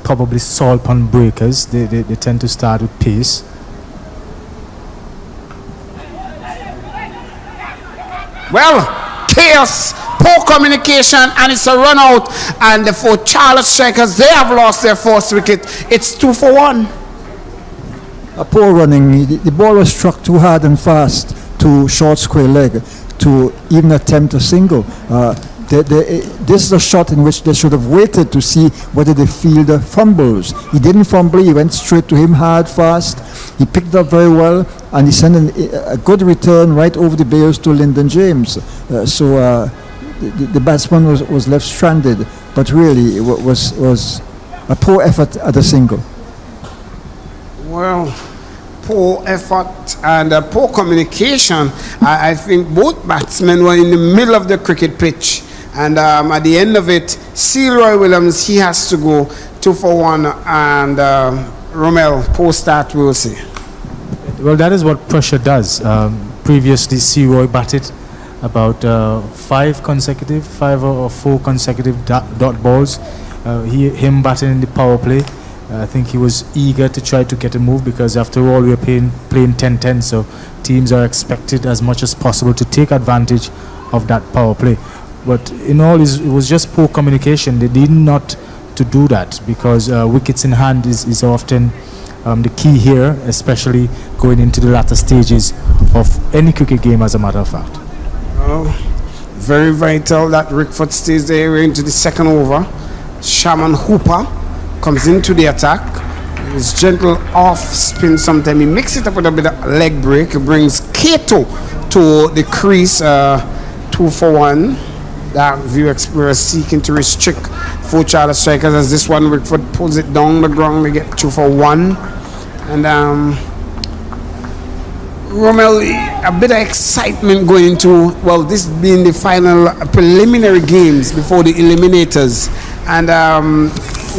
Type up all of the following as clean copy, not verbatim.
probably salt on breakers. They tend to start with pace. Well, chaos, poor communication, and it's a run out. And the 4 Charlotte Strikers, they have lost their first wicket. It's 2 for 1. A poor running. The ball was struck too hard and fast to short square leg to even attempt a single. This is a shot in which they should have waited to see whether the fielder fumbles. He didn't fumble. He went straight to him hard, fast. He picked up very well, and he sent a good return right over the bails to Lyndon James. The batsman was left stranded, but really it was a poor effort at a single. Well, poor effort and poor communication. I think both batsmen were in the middle of the cricket pitch, and at the end of it, Roy Williams, he has to go 2 for 1, and Romel, poor start, we'll see. Well, that is what pressure does. Previously, Roy batted about 5 or 4 consecutive dot balls. Him batting in the power play. I think he was eager to try to get a move, because after all we are playing 10-10, so teams are expected as much as possible to take advantage of that power play. But in all, it was just poor communication. They did not to do that, because wickets in hand is often the key here, especially going into the latter stages of any cricket game, as a matter of fact. Oh, very vital that Rickford stays there into the second over. Shaman Hooper comes into the attack. His gentle off spin, sometimes he mixes it up with a bit of leg break. He brings Kato to the crease, 2 for 1. That View Explorer seeking to restrict 4 Charlotte Strikers, as this one Rickford pulls it down the ground. They get 2 for 1. And Romel, a bit of excitement going into, well, this being the final preliminary games before the eliminators. And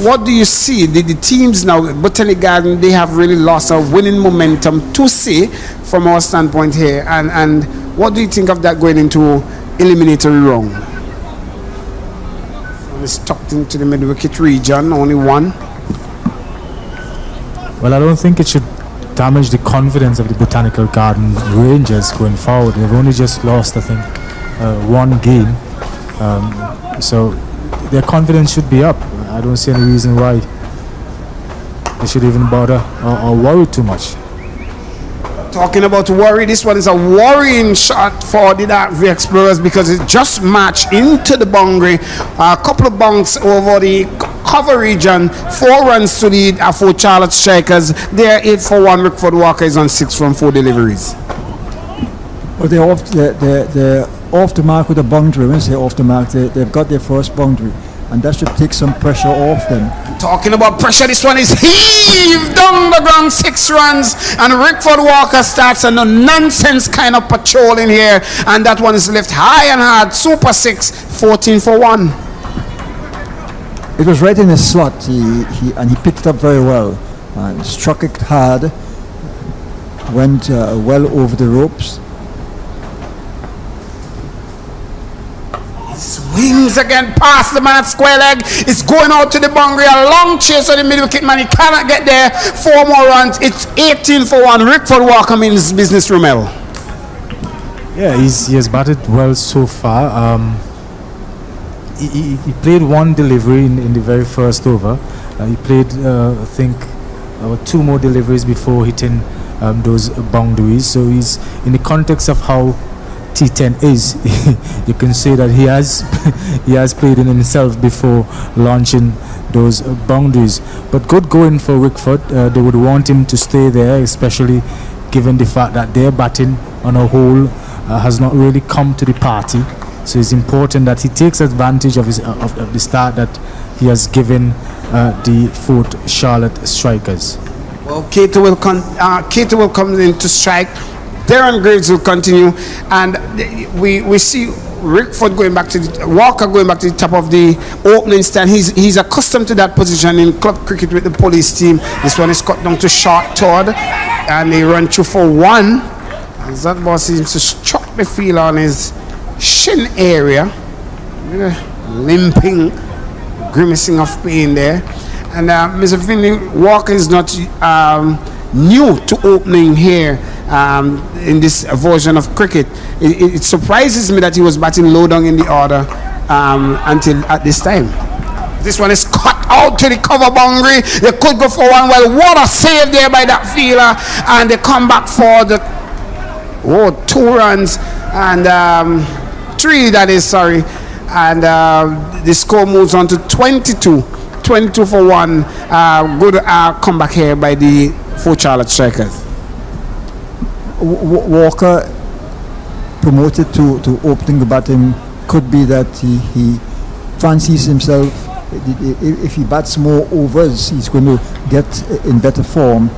what do you see? The teams now, Botanic Garden, they have really lost a winning momentum to see from our standpoint here. And what do you think of that going into eliminatory round? It's tucked into the mid-wicket region, only 1. Well, I don't think it should damage the confidence of the Botanical Garden Rangers going forward. They've only just lost, I think, 1 game. So their confidence should be up. I don't see any reason why they should even bother or worry too much. Talking about worry, this one is a worrying shot for the View Explorers, because it just matched into the boundary. A couple of bunks over the cover region. 4 runs to the 4 Charlotte Strikers. They're 8 for 1. Rickford Walker is on 6 from 4 deliveries. Well, they're off the mark with a boundary. When I say off the mark, they've got their first boundary, and that should take some pressure off them. Talking about pressure, this one is heaved down the ground, 6 runs, and Rickford Walker starts a no-nonsense kind of patrol in here, and that one is left high and hard. Super 6, 14 for 1. It was right in his slot, and he picked up very well, and struck it hard, went well over the ropes. Swings again past the man at square leg. It's going out to the boundary. A long chase of the mid-wicket man. He cannot get there. 4 more runs. It's 18 for 1. Rickford Walker means business, Romel. Yeah, he has batted well so far. He played 1 delivery in the very first over. He played, I think, 2 more deliveries before hitting those boundaries. So he's, in the context of how T10 is, you can say that he has played in himself before launching those boundaries. But good going for Rickford. They would want him to stay there, especially given the fact that their batting on a whole has not really come to the party. So it's important that he takes advantage of the start that he has given the 4th Charlotte Strikers. Well, Kato will come in to strike. Darren Graves will continue, and we see Rickford going back to Walker going back to the top of the opening stand. He's accustomed to that position in club cricket with the police team. This one is cut down to short third, and they run 2 for 1. As that ball seems to struck the field on his shin area, limping, grimacing of pain there. And Mr. Finley, Walker is not new to opening here in this version of cricket. It surprises me that he was batting low down in the order until at this time. This one is cut out to the cover boundary. They could go for one. Well, what a save there by that fielder. And they come back for the 2 runs and 3, that is, sorry. And the score moves on to 22 for 1. Good comeback here by the 4 Charlotte Strikers. Walker promoted to opening the batting. Could be that he fancies himself. If he bats more overs, he's going to get in better form,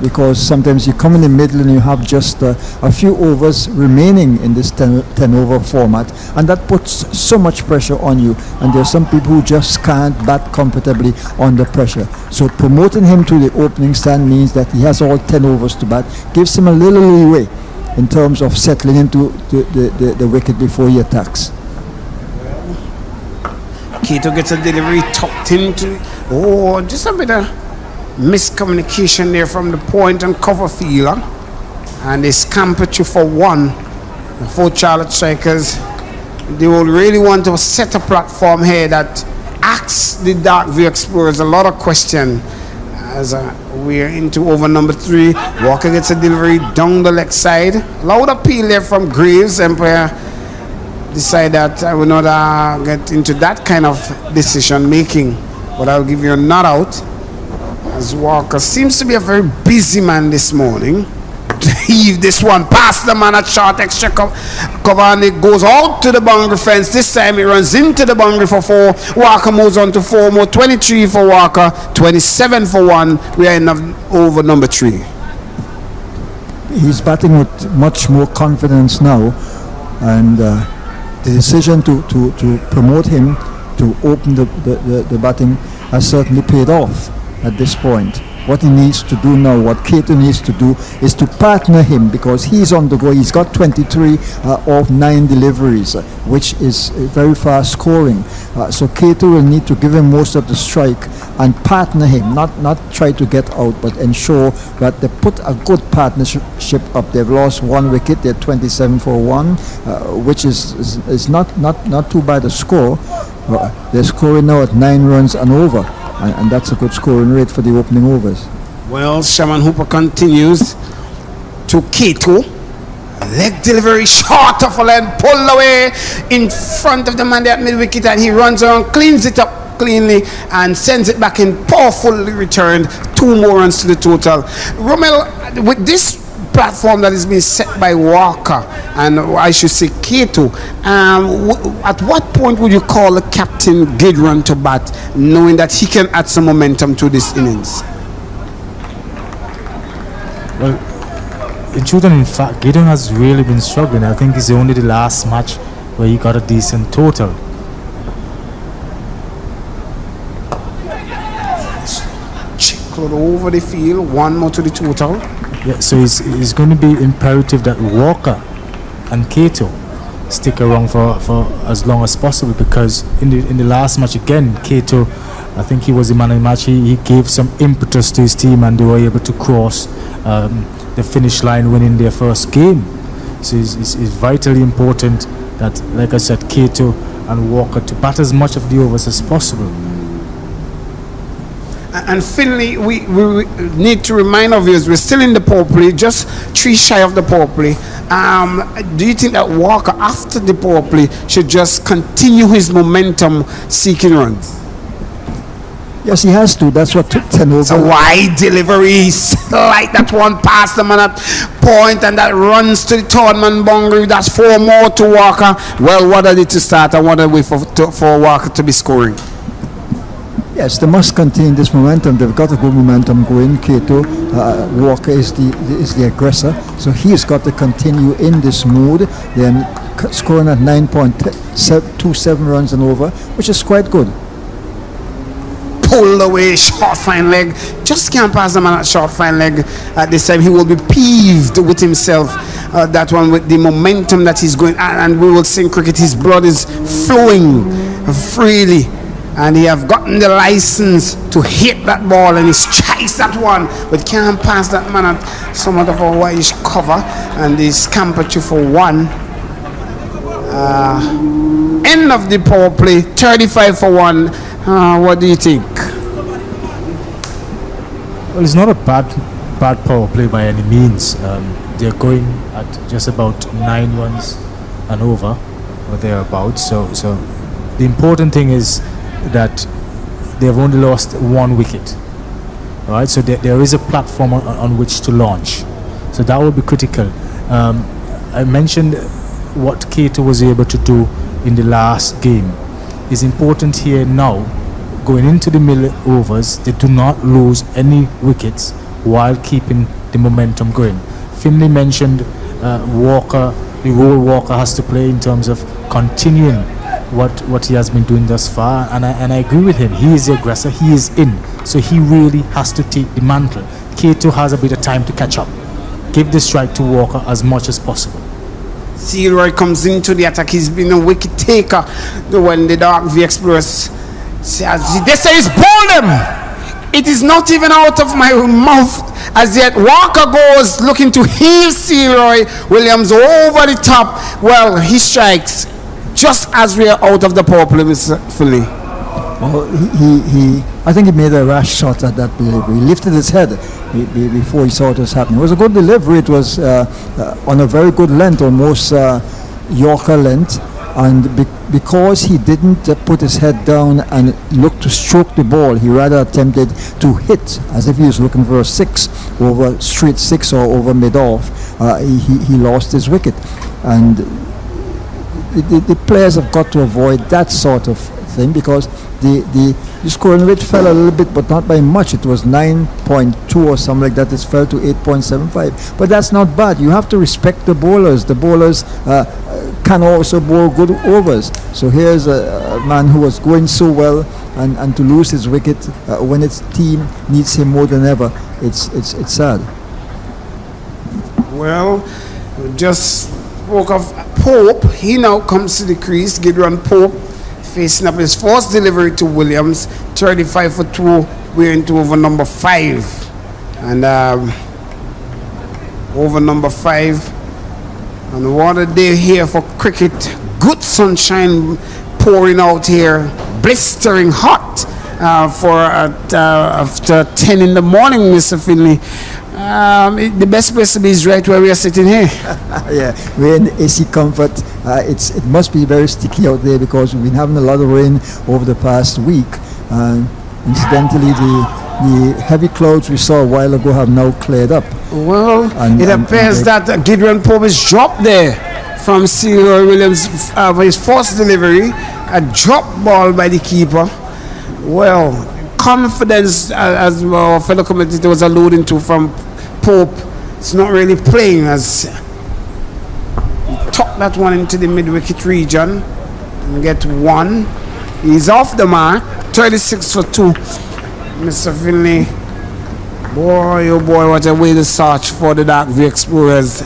because sometimes you come in the middle and you have just a few overs remaining in this 10 over format, and that puts so much pressure on you, and there are some people who just can't bat comfortably under pressure. So promoting him to the opening stand means that he has all 10 overs to bat, gives him a little leeway in terms of settling into the wicket before he attacks. Cato gets a delivery tucked into. Just a bit of miscommunication there from the point and cover fielder. And they scamper to for 1. The 4 Charlotte Strikers, they will really want to set a platform here that asks the Dark View Explorers a lot of questions. As we're into over number 3, Walker gets a delivery down the leg side. Loud appeal there from Graves. Empire decide that I will not get into that kind of decision making, but I'll give you a not out, as Walker seems to be a very busy man this morning. Heave this one past the man at short extra cover, and it goes out to the boundary fence. This time it runs into the boundary for 4. Walker moves on to 4 more. 23 for Walker, 27 for 1. We are in over number 3. He's batting with much more confidence now, and the decision to promote him to open the batting has certainly paid off at this point. What he needs to do now, what Cato needs to do, is to partner him, because he's on the go. He's got 23 of 9 deliveries, which is very fast scoring. So Cato will need to give him most of the strike and partner him, not try to get out, but ensure that they put a good partnership up. They've lost 1 wicket. They're 27 for 1, which is not too bad a score. They're scoring now at 9 runs and over. And that's a good scoring rate for the opening overs. Well, Shaman Hooper continues to Cato. Leg delivery short of a leg, pulled away in front of the man at mid wicket, and he runs around, cleans it up cleanly, and sends it back in. Powerfully returned. 2 more runs to the total. Romel, with this platform that has been set by Walker, and I should say Cato, at what point would you call the captain Gideon to bat, knowing that he can add some momentum to this innings? Well, in truth and in fact, Gideon has really been struggling. I think it's only the last match where he got a decent total. Chickled over the field, 1 more to the total. Yeah, so it's going to be imperative that Walker and Cato stick around for as long as possible, because in the last match again, Cato, I think he was the man of the match. He gave some impetus to his team, and they were able to cross the finish line, winning their first game. So it's vitally important that, like I said, Cato and Walker to bat as much of the overs as possible. And Finley, we need to remind our viewers, we're still in the power play, just 3 shy of the power play. Do you think that Walker, after the power play, should just continue his momentum seeking runs? Yes, he has to. That's what took 10 over. It's a wide delivery, like that one past the man at point, and that runs to the third man boundary. That's 4 more to Walker. Well, what are they to start, and what are we for Walker to be scoring? Yes, they must contain this momentum. They've got a good momentum going. Cato, Walker is the aggressor, so he's got to continue in this mood. Then scoring at 9.27 runs and over, which is quite good. Pulled away, short fine leg. Just can't pass the man at short fine leg. At this time, he will be peeved with himself. That one, with the momentum that he's going, and we will sing cricket. His blood is flowing freely. and he have gotten the license to hit that ball, and he's chased that one, but can't pass that man at somewhat of a whitish cover, and they scamper you for one. End of the power play, 35 for 1. What do you think? Well, it's not a bad power play by any means. They're going at just about 9 runs and over, or thereabouts. So the important thing is that they've only lost 1 wicket. All right, so there is a platform on which to launch. So that will be critical. I mentioned what Cato was able to do in the last game. It's important here now, going into the middle overs, they do not lose any wickets while keeping the momentum going. Finlay mentioned Walker, the role Walker has to play in terms of continuing what he has been doing thus far, and I agree with him. He is the aggressor, he is in, so he really has to take the mantle. Cato has a bit of time to catch up. Give the strike to Walker as much as possible. Sealroy comes into the attack. He's been a wicket taker when the Dark V Express they say he's bowled him. It is not even out of my mouth as yet. Walker goes looking to heal Sealroy Williams over the top. Well, he strikes just as we are out of the power play, Mr. Philly. Well, I think he made a rash shot at that delivery. He lifted his head before he saw what was happening. It was a good delivery. It was on a very good length, almost Yorker length. And because he didn't put his head down and look to stroke the ball, he rather attempted to hit as if he was looking for a 6 over straight 6 or over mid-off. He lost his wicket. And the players have got to avoid that sort of thing, because the scoring rate fell a little bit, but not by much. It was 9.2 or something like that. It fell to 8.75. But that's not bad. You have to respect the bowlers. The bowlers can also bowl good overs. So here's a man who was going so well, and to lose his wicket when its team needs him more than ever, it's sad. Well, we just spoke of Pope. He now comes to the crease. Gideon Pope facing up his first delivery to Williams, 35 for 2. We're into over number 5, and over number 5. And what a day here for cricket. Good sunshine pouring out here, blistering hot after 10 in the morning, Mr. Finley. The best place to be is right where we are sitting here. Yeah, we're in the AC comfort. It must be very sticky out there because we've been having a lot of rain over the past week. Incidentally, the heavy clouds we saw a while ago have now cleared up. Well, it appears that Gideon Pope is dropped there from Sealroy Williams for his first delivery. A drop ball by the keeper. Well, confidence, as our fellow commentator was alluding to from Pope, it's not really playing, as he tucked that one into the mid-wicket region and get 1. He's off the mark, 36 for 2. Mr. Finley, boy, oh boy, what a way to search for the Dark V Explorers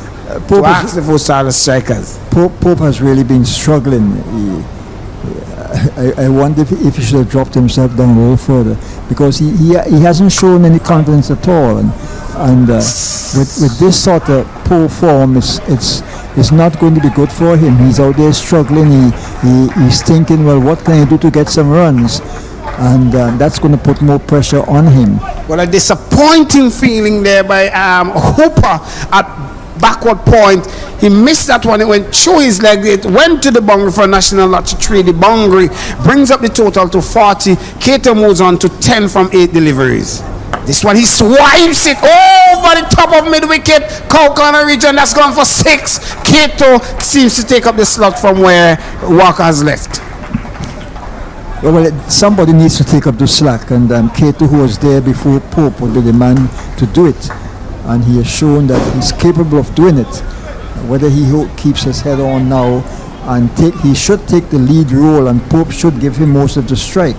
to ask the first star strikers. Pope has really been struggling. I wonder if he should have dropped himself down a little further, because he hasn't shown any confidence at all, and with this sort of poor form, it's not going to be good for him. He's out there struggling. He's thinking, well, what can I do to get some runs? And that's going to put more pressure on him. Well, a disappointing feeling there by Hooper at backward point. He missed that one. It went through his leg. It went to the boundary for a national lottery 3. The boundary brings up the total to 40. Cato moves on to 10 from 8 deliveries. This one, he swipes it over the top of mid-wicket. Cow corner region, that's gone for 6. Cato seems to take up the slot from where Walker has left. Well, somebody needs to take up the slack, and Cato, who was there before Pope, would be the man to do it. And he has shown that he's capable of doing it. Whether he keeps his head on now, and he should take the lead role, and Pope should give him most of the strike.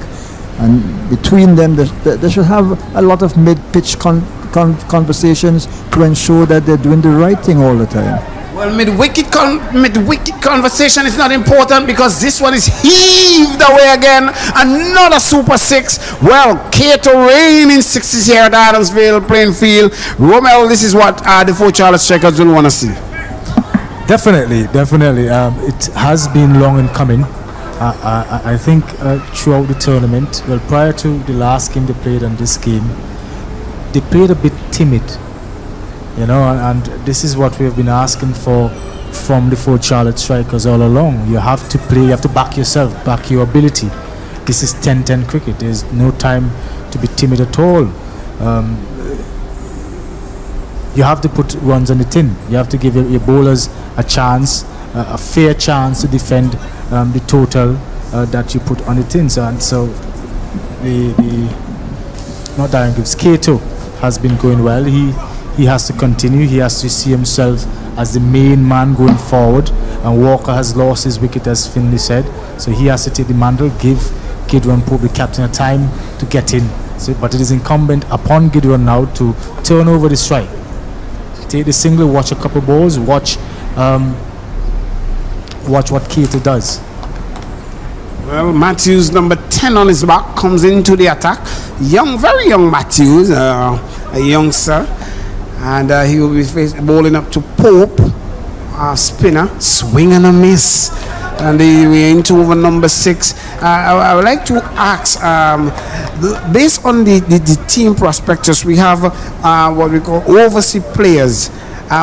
And between them, they should have a lot of mid-pitch conversations to ensure that they're doing the right thing all the time. Well, mid-wicket conversation is not important because this one is heaved away again. Another super six. Well, Cato reigning sixes here at Adamsville playing field. Romel, this is what the four Charlotte strikers will want to see. Definitely. It has been long in coming. I think throughout the tournament, well, prior to the last game they played and this game, they played a bit timid. And this is what we have been asking for from the four Charlotte strikers all along. You have to play, you have to back yourself, back your ability. This is 10-10 cricket. There's no time to be timid at all. You have to put runs on the tin. You have to give your bowlers a chance, a fair chance to defend the total that you put on the tin. So not Darren Gibbs, Cato has been going well. He has to continue. He has to see himself as the main man going forward. And Walker has lost his wicket, as Finlay said. So he has to take the mantle, give Gideon Pope, the captain, a time to get in. But it is incumbent upon Gideon now to turn over the strike. Take the single, watch a couple balls, watch what Cato does. Well, Matthews, number 10 on his back, comes into the attack. Very young Matthews, a youngster. And he will be bowling up to Pope, spinner, swing and a miss. And we're into over number 6. I would like to ask, based on the team prospectus, we have what we call overseas players.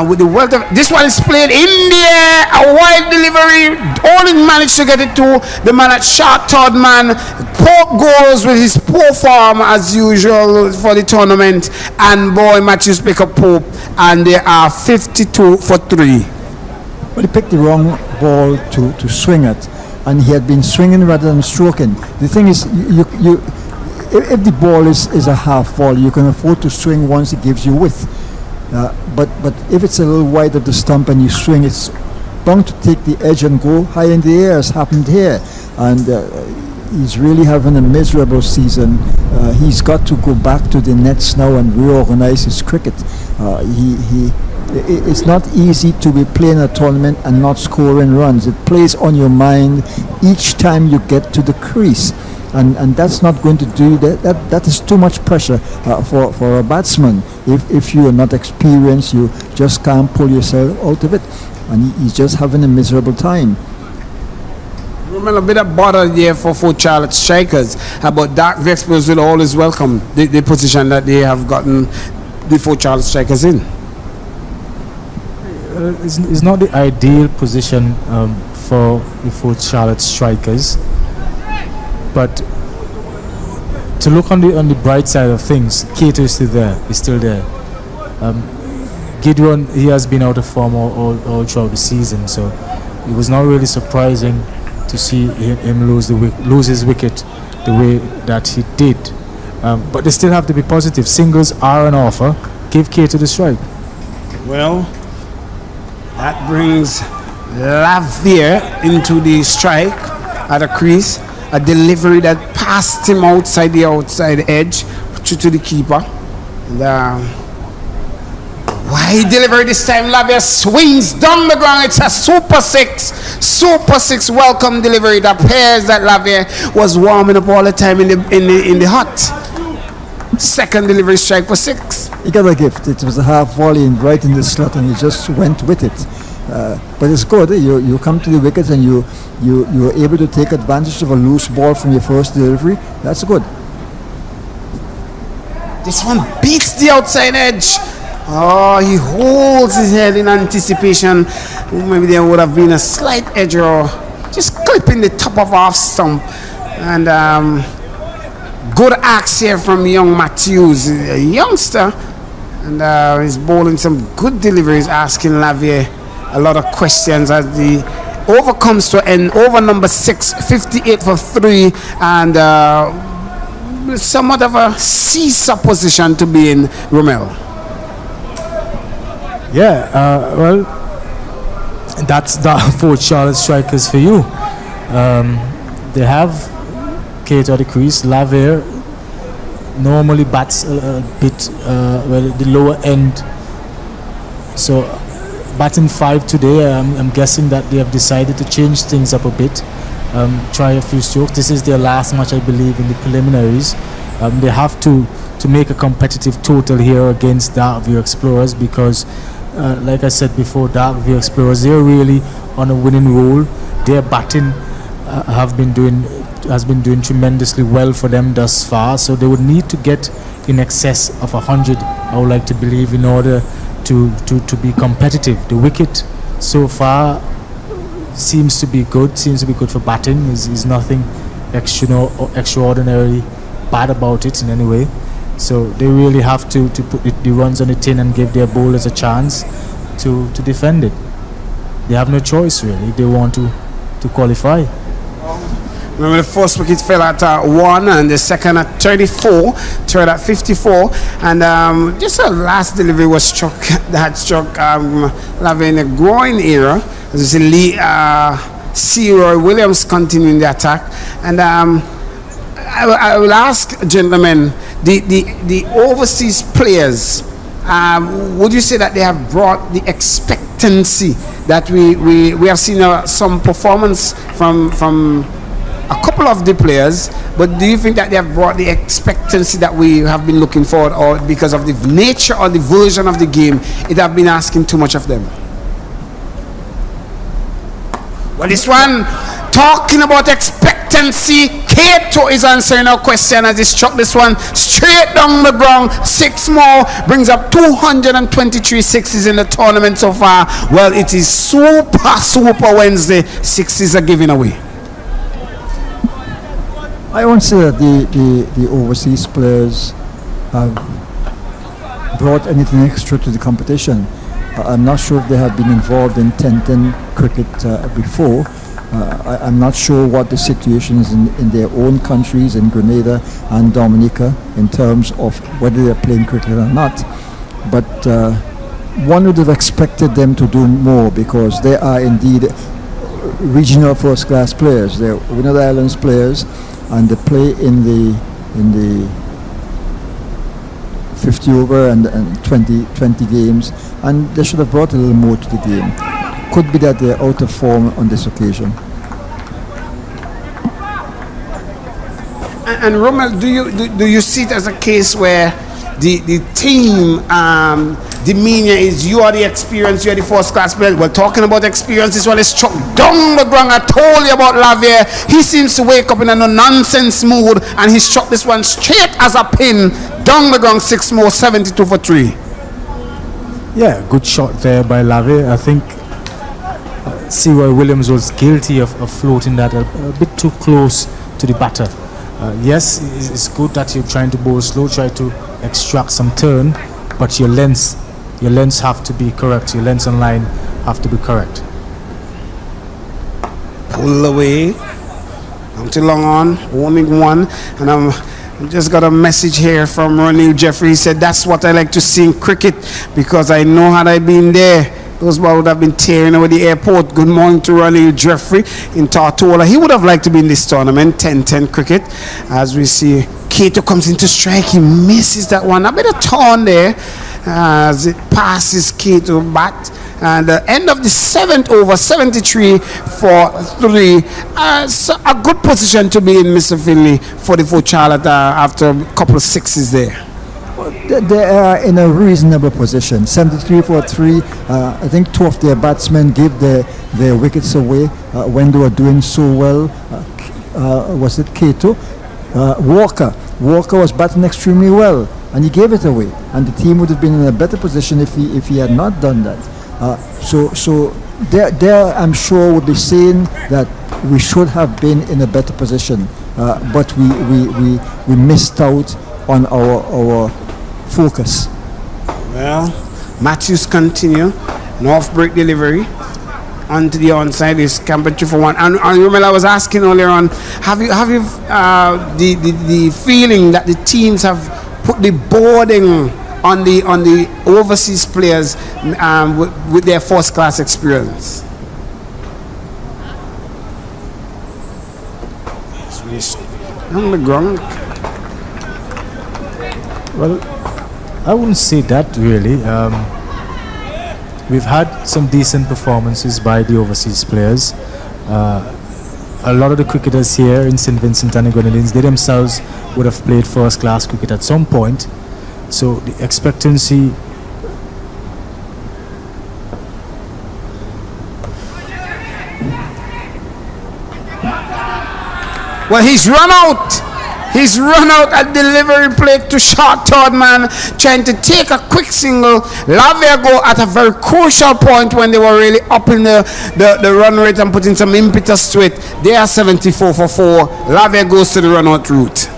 With the wealth of this one is played in the air, a wide delivery, only managed to get it to the man at short third man. Pope goes with his poor form as usual for the tournament, and boy, Matthews pick up Pope, and they are 52 for 3. Well, he picked the wrong ball to swing at, and he had been swinging rather than stroking. The thing is, if the ball is a half ball, you can afford to swing once it gives you width. But if it's a little wide of the stump and you swing, it's bound to take the edge and go high in the air, as happened here. And he's really having a miserable season. He's got to go back to the nets now and reorganize his cricket. It's not easy to be playing a tournament and not scoring runs. It plays on your mind each time you get to the crease. And that's not going to do that is too much pressure for a batsman. If you are not experienced, you just can't pull yourself out of it, and he's just having a miserable time. Remember, a bit of bother there for Charlotte strikers, but Dark Vexpers will always welcome the position that they have gotten the 4 Charlotte strikers in. It's not the ideal position for the 4 Charlotte strikers. But to look on the bright side of things, Cato is still there. He's still there. Gideon, he has been out of form all throughout the season, so it was not really surprising to see him lose his wicket the way that he did. But they still have to be positive. Singles are an offer. Give Cato the strike. Well, that brings Lavier into the strike at a crease. A delivery that passed him outside the outside edge to the keeper. And, wide delivery this time. Lavier swings down the ground. It's a super six. Super six welcome delivery. It appears that Lavier was warming up all the time in the hut. Second delivery strike for 6. He got a gift. It was a half volley and right in the slot, and he just went with it. But it's good. You come to the wickets and you are able to take advantage of a loose ball from your first delivery. That's good. This one beats the outside edge. Oh, he holds his head in anticipation. Maybe there would have been a slight edge or just clipping the top of off stump. And good axe here from young Matthews, a youngster. And he's bowling some good deliveries, asking Lavier a lot of questions as the over comes to end. Over number 6, 58 for 3, and somewhat of a seesaw position to be in, Romel. Yeah, well, that's the 4 Charlotte strikers for you. They have Cato at the crease. Lavier normally bats a bit the lower end, so batting 5 today. I'm guessing that they have decided to change things up a bit, try a few strokes. This is their last match, I believe, in the preliminaries. They have to make a competitive total here against Darkview Explorers because, like I said before, Darkview Explorers, they're really on a winning roll. Their batting has been doing tremendously well for them thus far, so they would need to get in excess of 100, I would like to believe, in order to be competitive. The wicket so far seems to be good for batting. Is nothing extraordinarily bad about it in any way. So they really have to put the runs on the tin and give their bowlers a chance to defend it. They have no choice really. They want to qualify. Remember, the first wicket fell at 1 and the second at 34, third at 54, and just the last delivery was struck Lavey in a groin area. As you see, C. Roy Williams continuing the attack, and I will ask, gentlemen, the overseas players, would you say that they have brought the expectancy that we have seen some performance from a couple of the players, but do you think that they have brought the expectancy that we have been looking for, or because of the nature or the version of the game, it have been asking too much of them? Well, this one, talking about expectancy, Kato is answering our question as he struck this one straight down the ground. 6 more, brings up 223 sixes in the tournament so far. Well, it is super Wednesday. 6s are giving away. I won't say that the overseas players have brought anything extra to the competition. I'm not sure if they have been involved in 10-10 cricket before. I'm not sure what the situation is in their own countries, in Grenada and Dominica, in terms of whether they're playing cricket or not. But one would have expected them to do more because they are indeed regional first-class players. They're Winner Islands players, and they play in the 50 over and 20 games, and they should have brought a little more to the game. Could be that they're out of form on this occasion. And Rommel, do you see it as a case where the team demeanor is you are the experience, you are the first class player? We're talking about experience. This one is struck down the ground. I told you about Lavey. He seems to wake up in a no-nonsense mood, and he struck this one straight as a pin down the ground. 6 more, 72 for 3. Yeah, good shot there by Lavey. I think C.Y. Williams was guilty of floating that a bit too close to the batter. Yes, it's good that you're trying to bowl slow, try to extract some turn, but your lengths have to be correct. Your lengths on line have to be correct. Pull away. Down to long on, only one, and I just got a message here from Ronnie Jeffrey. He said, that's what I like to see in cricket, because I know had I been there, those balls would have been tearing over the airport. Good morning to Ronnie Jeffrey in Tortola. He would have liked to be in this tournament, 10-10 cricket. As we see, Kato comes into strike. He misses that one. A bit of torn there as it passes Kato bat. And the end of the 7th over, 73 for 3. So a good position to be in, Mr. Finley, 44 Charlotte after a couple of 6s there. They are in a reasonable position. 73 for 3. I think 2 of their batsmen gave their wickets away when they were doing so well. Was it Kato? Walker was batting extremely well, and he gave it away. And the team would have been in a better position if he had not done that. So there, I'm sure, would be saying that we should have been in a better position, but we missed out on our focus. Well, Matthews continue. North break delivery onto the onside is Campbell 3 for 1. And remember, I was asking earlier on, have you the feeling that the teams have put the boarding on the overseas players with their first class experience? On the ground. Well, I wouldn't say that really. we've had some decent performances by the overseas players. A lot of the cricketers here in St. Vincent and the Grenadines, they themselves would have played first-class cricket at some point. So the expectancy. Well, he's run out. He's run out at delivery plate to short third man, trying to take a quick single. Lavia go at a very crucial point when they were really up in the run rate and putting some impetus to it. They are 74 for 4. Lavia goes to the run out route.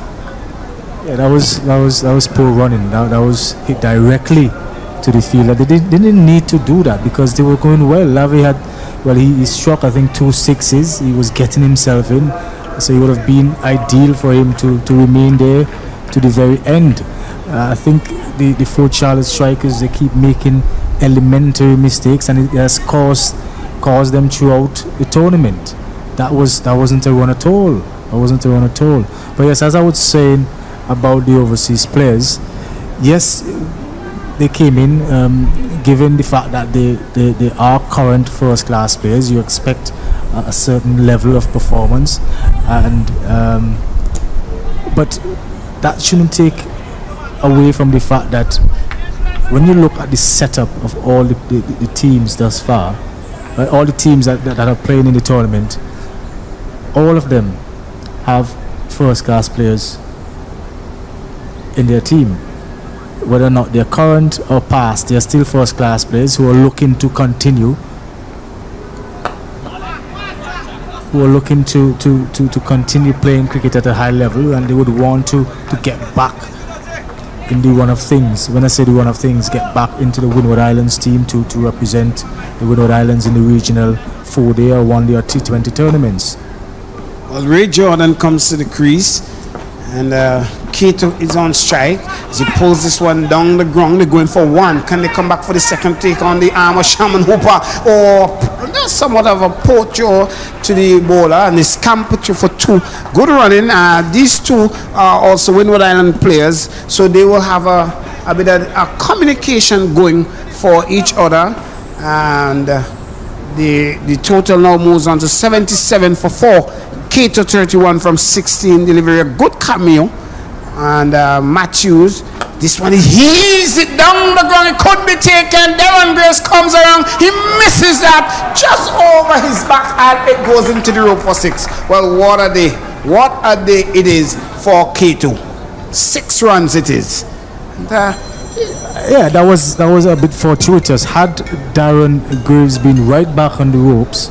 Yeah, that was poor running. That was hit directly to the fielder. They didn't need to do that because they were going well. Lavia had, he struck I think 2 sixes. He was getting himself in. So it would have been ideal for him to remain there to the very end. I think the 4 Charlotte strikers, they keep making elementary mistakes, and it has caused them throughout the tournament. That wasn't a run at all. But yes, as I was saying about the overseas players, yes, they came in. Given the fact that they are current first-class players, you expect a certain level of performance, and but that shouldn't take away from the fact that when you look at the setup of all the teams thus far, all the teams that are playing in the tournament, all of them have first-class players in their team. Whether or not they're current or past, they're still first-class players who are looking to continue, to continue playing cricket at a high level, and they would want to get back in the run of things. When I say the run of things, get back into the Windward Islands team to represent the Windward Islands in the regional 4-day or 1-day or T20 tournaments. Well, Ray Jordan comes to the crease, and Kato is on strike. As he pulls this one down the ground, they're going for 1. Can they come back for the second take on the arm of Shaman Hooper, or somewhat of a poacher to the bowler, and they scamper for 2. Good running. These 2 are also Windward Island players, so they will have a bit of a communication going for each other, and the total now moves on to 77 for 4. Kato 31 from 16, delivery a good cameo, and Matthews, this one he heaves it down the ground. It could be taken. Devon Grace comes around, he misses that just over his back, and it goes into the rope for 6. Well, what a day it is for Kato. 6 runs it is. And, yeah, that was a bit fortuitous. Had Darren Graves been right back on the ropes,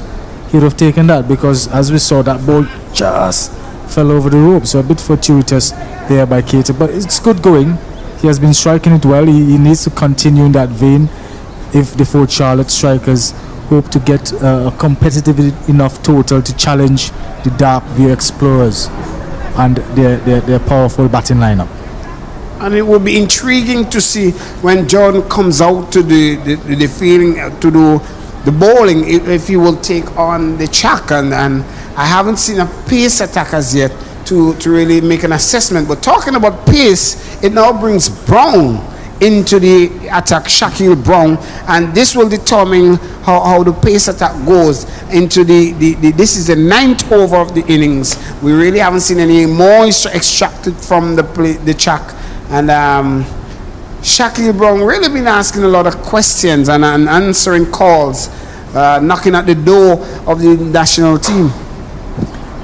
he would have taken that, because as we saw, that ball just fell over the rope. So a bit fortuitous there by Kato, but it's good going. He has been striking it well. He needs to continue in that vein if the 4 Charlotte strikers hope to get a competitive enough total to challenge the Dark View Explorers and their powerful batting lineup. And it will be intriguing to see when Jordan comes out to the fielding, to do the bowling, if he will take on the Chak, and I haven't seen a pace attack as yet to really make an assessment. But talking about pace, it now brings Brown into the attack, Shaquille Brown, and this will determine how the pace attack goes into this is the 9th over of the innings. We really haven't seen any moisture extracted from the Chak, and Shaquille Brown really been asking a lot of questions and answering calls, knocking at the door of the national team.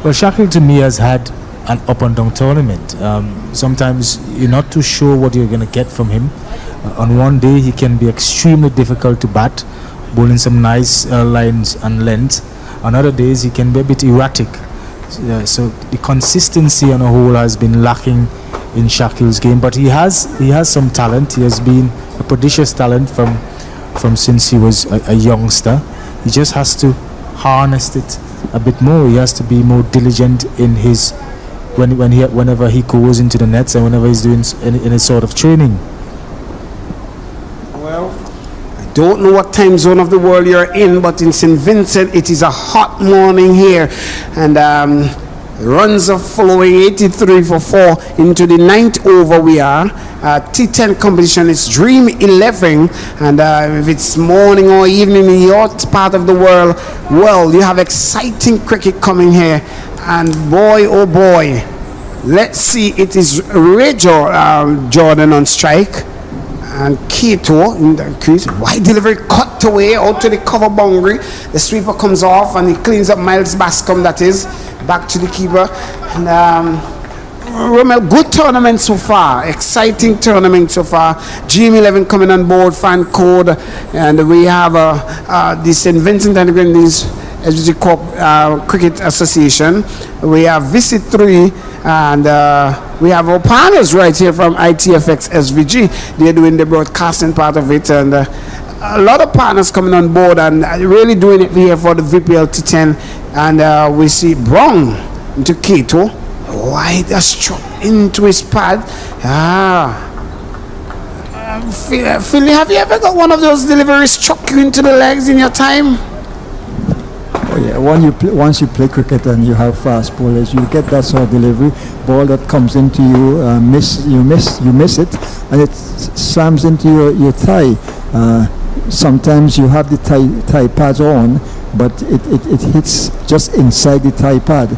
Well, Shaquille to me has had an up and down tournament. Sometimes you're not too sure what you're going to get from him. On one day he can be extremely difficult to bat, bowling some nice lines and length. On other days he can be a bit erratic. So the consistency on a whole has been lacking in Shakil's game, but he has some talent. He has been a prodigious talent from since he was a youngster. He just has to harness it a bit more. He has to be more diligent in his whenever he goes into the nets and whenever he's doing any sort of training. Well, I don't know what time zone of the world you're in, but in St. Vincent it is a hot morning here, and runs are following 83 for 4 into the 9th over we are. T10 competition. It's Dream11, and if it's morning or evening in your part of the world, well, you have exciting cricket coming here, and boy, oh boy, let's see. It is Jordan on strike, and Kato in the crease. Wide delivery, cut away out to the cover boundary. The sweeper comes off and he cleans up Miles Bascom, that is, back to the keeper. And Romel, good tournament so far, exciting tournament so far. Dream11 coming on board, fan code, and we have the St. Vincent and Grenadines SVG Corp Cricket Association. We have Visit 3, and we have our partners right here from ITFX SVG. They're doing the broadcasting part of it, and a lot of partners coming on board and really doing it here for the VPL T10. And we see Brown into Kato, wide a struck into his pad. Philly, have you ever got one of those deliveries struck you into the legs in your time? Oh yeah, once you play cricket and you have fast bowlers, you get that sort of delivery. Ball that comes into you, you miss it, and it slams into your thigh. Sometimes you have the thigh pads on, but it hits just inside the thigh pad,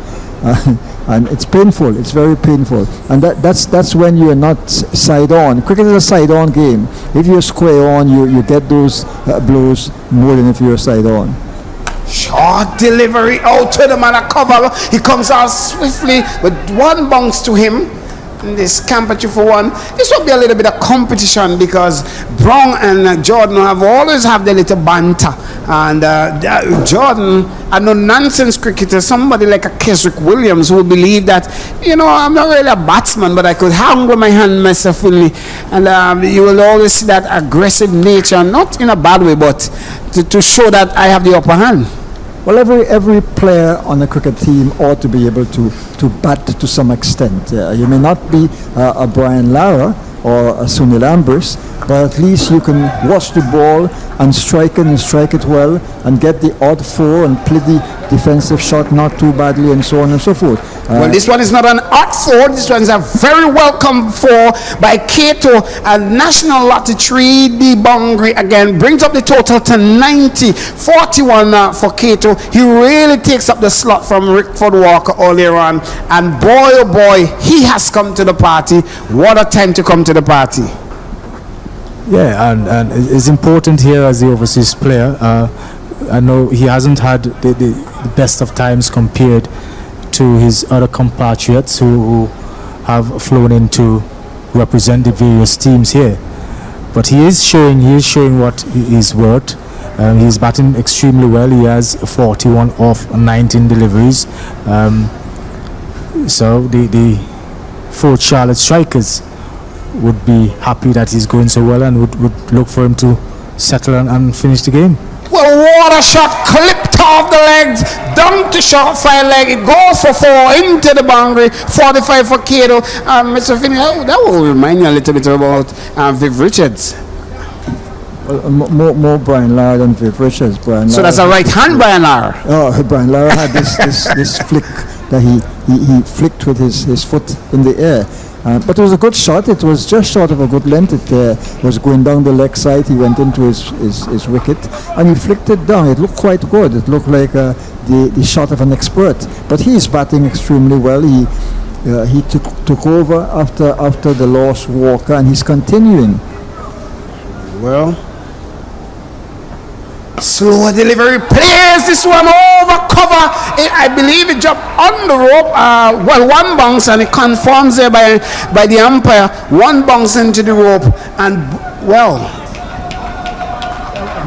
and it's painful. It's very painful, and that's when you're not side on. Cricket is a side on game. If you're square on, you get those blows more than if you're side on. Short delivery out to the man at cover. He comes out swiftly with one bounce to him. In this camp at 2-for-1. This will be a little bit of competition because Brown and Jordan have always have their little banter. And Jordan, a no-nonsense cricketer, somebody like a Keswick Williams who believe that, I'm not really a batsman, but I could hang with my hand myself fully. And you will always see that aggressive nature, not in a bad way, but to show that I have the upper hand. Well, every player on the cricket team ought to be able to bat to some extent. You may not be a Brian Lara or a Sunil Ambers, but at least you can watch the ball and strike it and strike it well and get the odd four and play the defensive shot not too badly and so on and so forth. Well, this one is not an odd four. This one is a very welcome four by Kato. And National Lottery 3D boundary again brings up the total to 90. 41 for Kato. He really takes up the slot from Rickford Walker earlier on. And boy, oh boy, he has come to the party. What a time to come to the party. Yeah, and it's important here as the overseas player. I know he hasn't had the best of times compared to his other compatriots who have flown in to represent the various teams here. But he is showing what he is worth. He's batting extremely well. He has 41 off 19 deliveries. So the Fort Charlotte Strikers would be happy that he's going so well and would look for him to settle and finish the game. Well, what a shot, clipped off the legs, down to short fire leg. It goes for 4 into the boundary. 45 for Kato. Mr. Finney, that will remind you a little bit about Viv Richards. Well, more Brian Lara than Viv Richards. So that's a right hand Brian Lara. Oh, Brian Lara had this flick that he flicked with his foot in the air. But it was a good shot. It was just short of a good length. It was going down the leg side. He went into his wicket and he flicked it down. It looked quite good. It looked like the shot of an expert. But he is batting extremely well. He took over after the lost Walker, and he's continuing. Well, slow delivery, plays this one over cover. I believe it dropped on the rope. One bounce, and it confirms there by the umpire. One bounce into the rope, and well,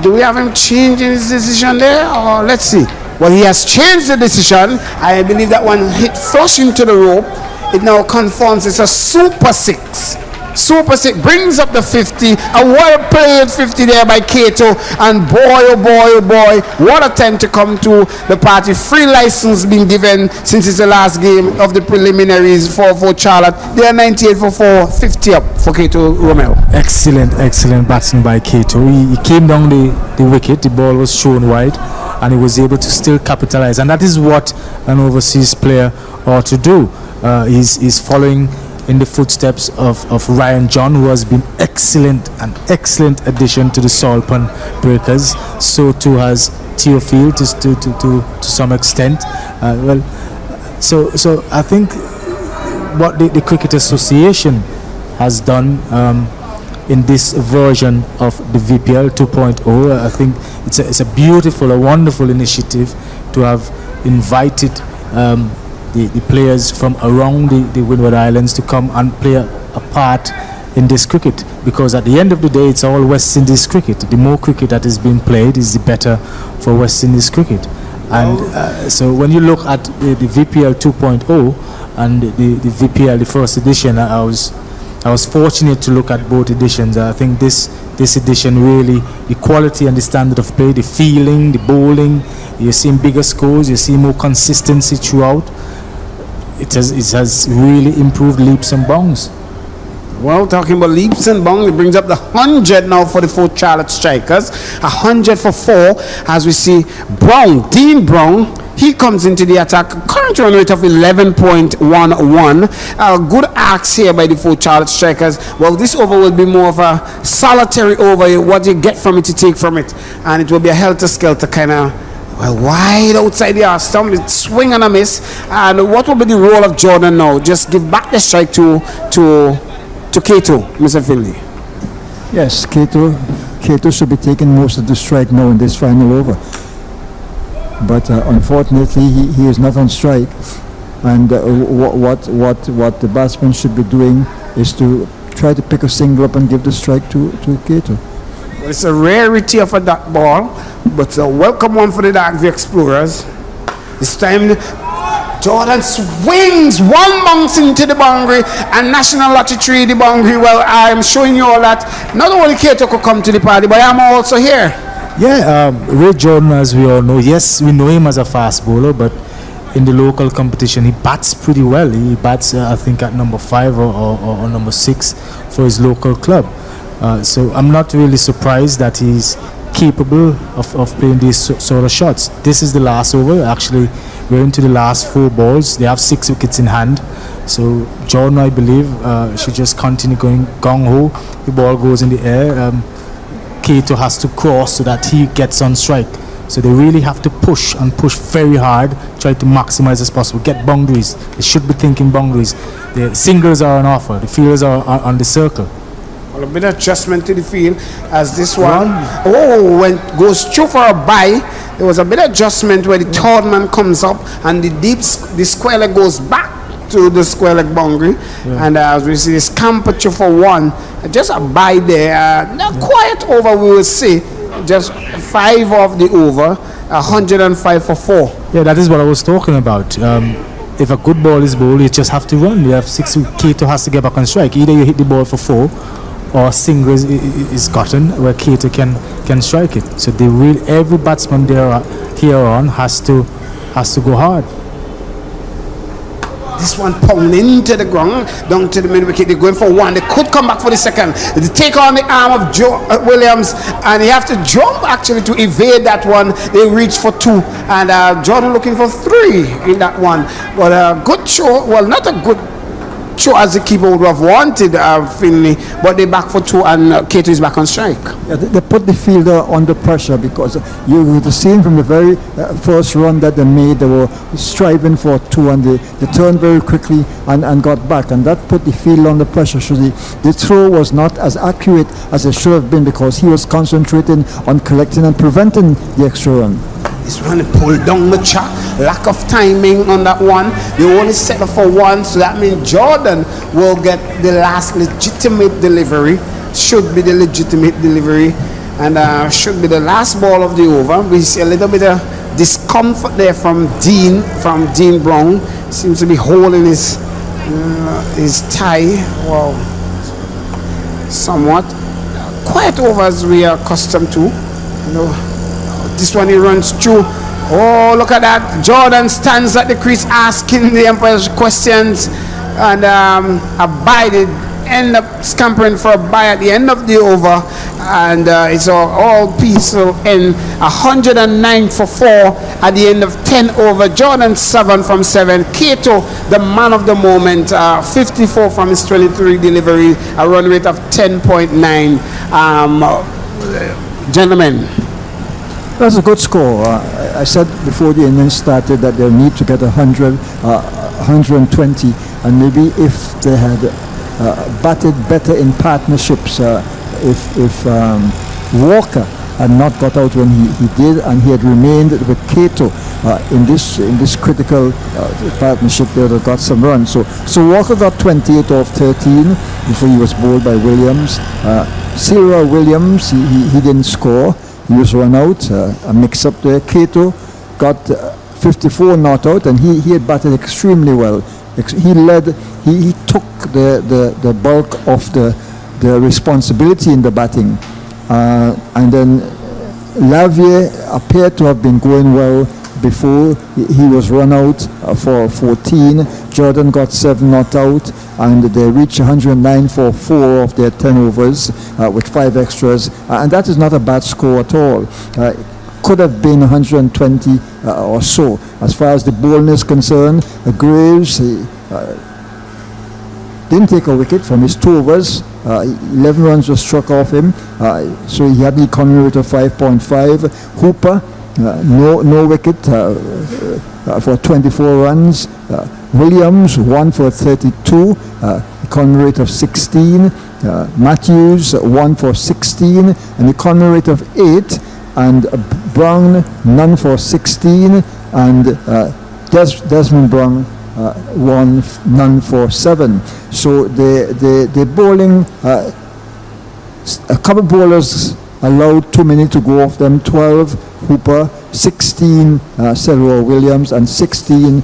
do we have him changing his decision there, or let's see? Well, he has changed the decision. I believe that one hit flush into the rope. It now confirms it's a super six. Super 6 brings up the 50. A well played 50 there by Kato. And boy, oh boy, oh boy, what a time to come to the party. Free license being given since it's the last game of the preliminaries for Charlotte. They are 98 for 4, 50 up for Kato Romeo. Excellent batting by Kato. He came down the wicket. The ball was thrown wide, and he was able to still capitalize. And that is what an overseas player ought to do. He's following in the footsteps of Ryan John, who has been an excellent addition to the Salpan Breakers. So too has Theophile to some extent. So I think what the Cricket Association has done in this version of the VPL 2.0, I think it's a beautiful, a wonderful initiative to have invited the players from around the Windward Islands to come and play a part in this cricket, because at the end of the day it's all West Indies cricket. The more cricket that is being played is the better for West Indies cricket. And so when you look at the VPL 2.0 and the VPL, the first edition, I was fortunate to look at both editions. I think this edition really, the quality and the standard of play, the feeling, the bowling, you're seeing bigger scores, you see more consistency throughout. It has really improved leaps and bounds. Well, talking about leaps and bounds, it brings up the 100 now for the Fort Charlotte Strikers. 100 for 4 as we see Dean Brown. He comes into the attack. Current run rate of 11.11. A good axe here by the Fort Charlotte Strikers. Well, this over will be more of a solitary over. What you get from it, you take from it. And it will be a helter-skelter kind of, well, wide outside the arse stump, swing and a miss. And what will be the role of Jordan now? Just give back the strike to Kato, Mr. Finley. Yes, Kato should be taking most of the strike now in this final over. But unfortunately, he is not on strike. And what the batsman should be doing is to try to pick a single up and give the strike to Kato. Well, it's a rarity of a dot ball, but a welcome one for the Darkview Explorers. This time, Jordan swings one bounce into the boundary, and National Lottery 3 the boundary. Well, I'm showing you all that not only Kato could come to the party, but I'm also here. Yeah, Ray Jordan, as we all know, yes, we know him as a fast bowler, but in the local competition, he bats pretty well. He bats, I think, at number 5 or number 6 for his local club. So I'm not really surprised that he's capable of playing these sort of shots. This is the last over. Actually, we're into the last 4 balls. They have 6 wickets in hand. So Jordan, I believe, should just continue going gung-ho. The ball goes in the air. Kato has to cross so that he gets on strike. So they really have to push very hard, try to maximize as possible, get boundaries. They should be thinking boundaries. The singles are on offer, the fielders are on the circle. Well, a bit of adjustment to the field as this one when goes through for a bye. There was a bit of adjustment where the third man comes up and the square leg goes back to the square leg boundary, and as we see this camper for 1, just a bye there. Not quiet over, we will see. Just 5 of the over, 105 for 4. Yeah, that is what I was talking about. If a good ball is bowled, you just have to run. You have 6. Kato has to get back on strike. Either you hit the ball for 4, or single is gotten where Kato can strike it. So every batsman here on has to go hard. This one pounding into the ground, down to the mid wicket. They're going for 1. They could come back for the second. They take on the arm of Joe Williams, and they have to jump actually to evade that one. They reach for 2, and Jordan looking for 3 in that one. But a good show. Well, not a good show as the keeper would have wanted, Finley, but they back for 2, and Kato is back on strike. Yeah, they put the fielder under pressure because you would have seen from the very first run that they made, they were striving for 2, and they turned very quickly and got back, and that put the fielder under pressure. So the throw was not as accurate as it should have been because he was concentrating on collecting and preventing the extra run. This one pulled down the chalk. Lack of timing on that one. They only settle for 1, so that means Jordan will get the last legitimate delivery. Should be the legitimate delivery, and should be the last ball of the over. We see a little bit of discomfort there from Dean Brown. Seems to be holding his tie. Wow, somewhat quiet over as we are accustomed to. This one he runs through. Oh, look at that. Jordan stands at the crease asking the umpires questions and abided end up scampering for a bye at the end of the over, and it's all peaceful in 109 for 4 at the end of 10 over. Jordan 7 from 7. Kato, the man of the moment, 54 from his 23 delivery, a run rate of 10.9. Gentlemen, that's a good score. I said before the innings started that they need to get 100, 120, and maybe if they had batted better in partnerships, if Walker had not got out when he did, and he had remained with Kato in this critical partnership, they would have got some runs. So Walker got 28 off 13 before he was bowled by Williams. Silva Williams, he didn't score. He was run out, a mix-up there. Kato got 54 not out, and he had batted extremely well. He led, he took the bulk of the responsibility in the batting. And then Lavier appeared to have been going well before he was run out for 14. Jordan got 7 not out, and they reached 109 for 4 of their 10 overs with 5 extras, and that is not a bad score at all. Could have been 120 or so. As far as the bowling is concerned, Graves didn't take a wicket from his 2 overs. 11 runs were struck off him, so he had the economy rate of 5.5. Hooper, no wicket for 24 runs. Williams, 1 for 32, economy rate of 16. Matthews, 1 for 16, an economy rate of 8. And Brown, none for 16. And Desmond Brown, none for 7. So the bowling, a couple bowlers allowed 2 minutes to go off them. 12 Hooper, 16 Selwa Williams, and 16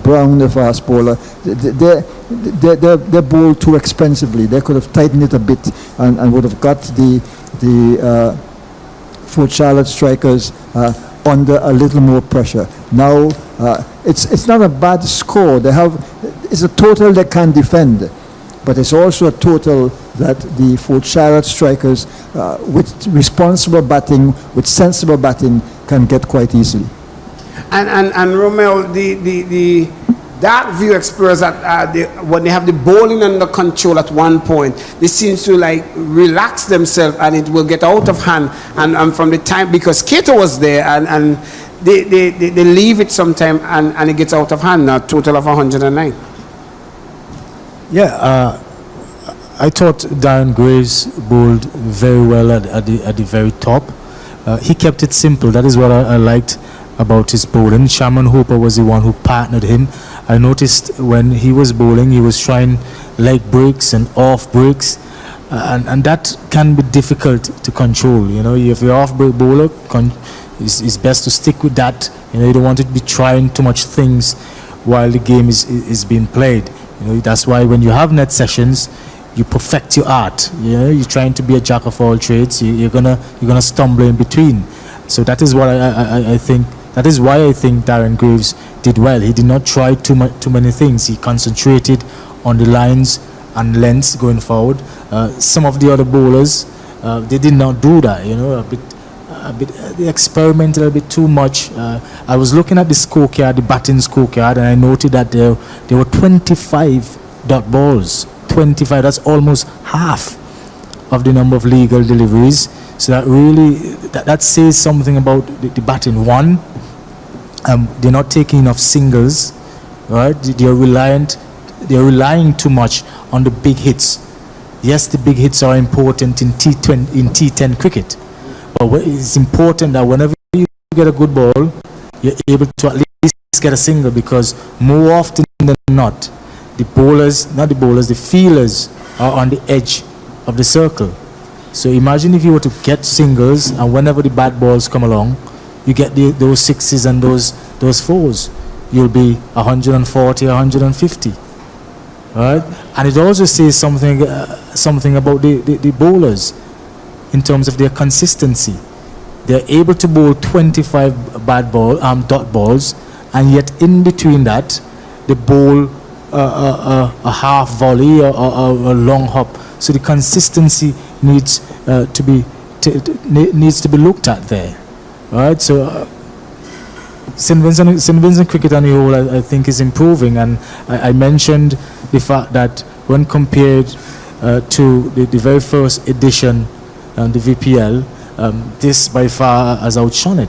Brown, the fast bowler. They bowled too expensively. They could have tightened it a bit and would have got the Fort Charlotte strikers under a little more pressure. Now it's not a bad score. It's a total they can defend, but it's also a total that the Fort Charlotte strikers, with responsible batting, with sensible batting, can get quite easily. And Romel, the dark view explorers when they have the bowling under control at one point, they seem to like relax themselves, and it will get out of hand. And from the time, because Kato was there, and they leave it sometime, and it gets out of hand. Now total of 109. Yeah, I thought Darren Graves bowled very well at the very top. He kept it simple. That is what I liked about his bowling. Shaman Hooper was the one who partnered him. I noticed when he was bowling, he was trying leg breaks and off breaks, and that can be difficult to control. You know, if you're off break bowler, it's best to stick with that. You know, you don't want to be trying too much things while the game is being played. You know, that's why when you have net sessions, you perfect your art. You know, you're trying to be a jack of all trades. You're gonna stumble in between. So that is what I think. That is why I think Darren Graves did well. He did not try too many things. He concentrated on the lines and lengths going forward. Some of the other bowlers, they did not do that. You know, they experimented a bit too much. I was looking at the scorecard, the batting scorecard, and I noted that there were 25 dot balls. 25. That's almost half of the number of legal deliveries. So that really that says something about the batting. One, they're not taking enough singles, right? They're relying too much on the big hits. Yes, the big hits are important in T10 cricket, but it's important that whenever you get a good ball, you're able to at least get a single, because more often than not, the fielders are on the edge of the circle. So imagine if you were to get singles, and whenever the bad balls come along, you get those sixes and those fours. You'll be 140, 150, right? And it also says something about the bowlers in terms of their consistency. They're able to bowl 25 dot balls, and yet in between that, they bowl a half volley or a long hop. So the consistency needs to be looked at there. Right, so St. Vincent cricket on the whole, I think, is improving, and I mentioned the fact that when compared to the very first edition, the VPL, this by far has outshone it.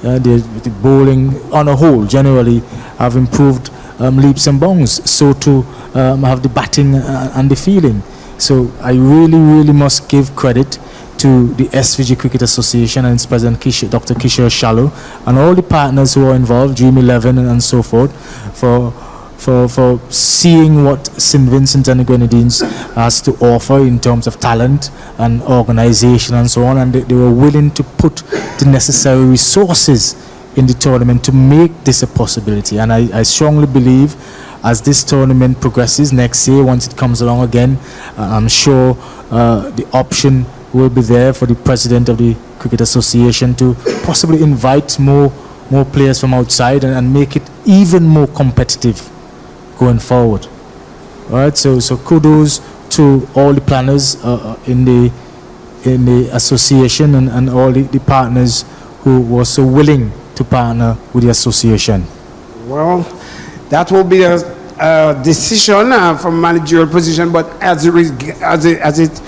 The bowling on a whole generally have improved leaps and bounds. So too have the batting and the fielding. So I really must give credit to the SVG Cricket Association and its president Dr. Kishore Shallow and all the partners who are involved, Dream11 and so forth, for seeing what St. Vincent and the Grenadines has to offer in terms of talent and organization and so on, and they were willing to put the necessary resources in the tournament to make this a possibility. And I strongly believe as this tournament progresses next year, once it comes along again, I'm sure the option will be there for the president of the Cricket Association to possibly invite more players from outside and make it even more competitive going forward. All right, so kudos to all the planners in the association and all the partners who were so willing to partner with the association. Well, that will be a decision from managerial position, but as it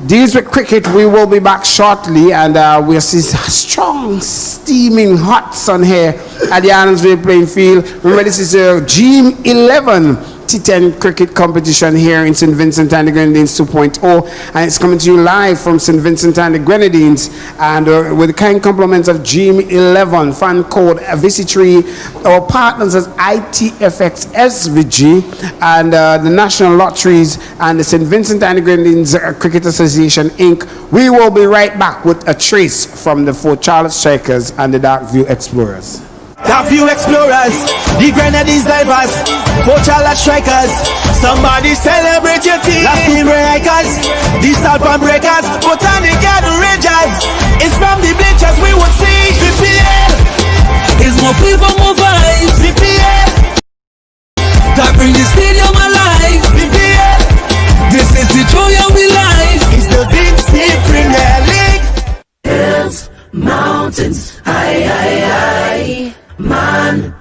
deals with cricket, we will be back shortly, and we'll see strong, steaming hot sun here at the Adamsville playing field. Remember, this is a dream11 T10 cricket competition here in St. Vincent and the Grenadines 2.0, and it's coming to you live from St. Vincent and the Grenadines, and with the kind compliments of dream11, fan code VC3, our partners as ITFX SVG, and the National Lotteries and the St. Vincent and the Grenadines Cricket Association Inc. We will be right back with a trace from the Fort Charlotte Strikers and the Darkview Explorers. Darkview Explorers, the Grenadines Divers, Fort Charlotte Strikers. Somebody celebrate your team. Last team breakers, the Southbound Breakers, Botanic Garden Rangers. It's from the bleachers we would see. VPL is more flavor, more vibes. VPL that bring the stadium alive. VPL, this is the joy of the life. It's the vincy Premier League. Hills, mountains, high. Man,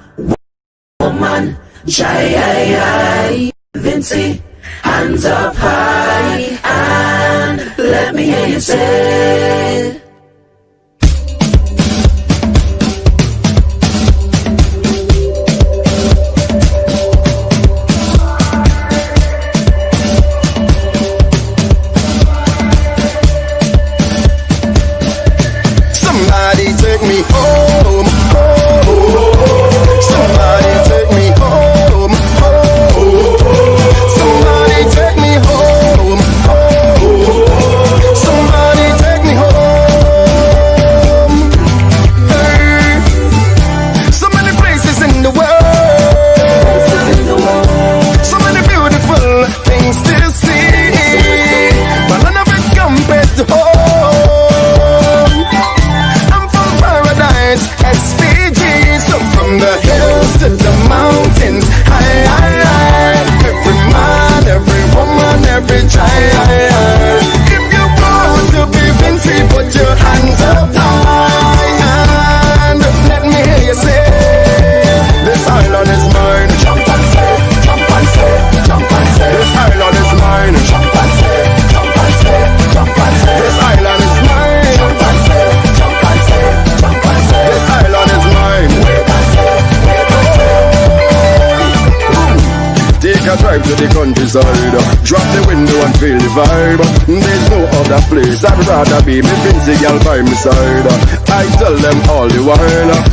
woman, shy, Vincy, hands up high, and let me hear you say. Somebody take me home. Somebody take me home, Somebody take me home, Somebody take me home. Hey. So many places in the world, so many beautiful things to see, but none of it compares to home. I'm from paradise, SVG, so from the hills to the mountains, high. Every man, every woman, every child. If you want to be Vincy, put your hands up high, and let me hear you say, this island is mine. Jump and say, jump and say, jump and say. This island is mine. Jump and say, jump and say, jump and say. This island is mine. Jump and say, jump and say, jump and say. This island is mine. Take a drive to the countryside, drop the window and feel the vibe. There's no other place I'd rather be. Me Vincy girl by my side. I tell them all the while,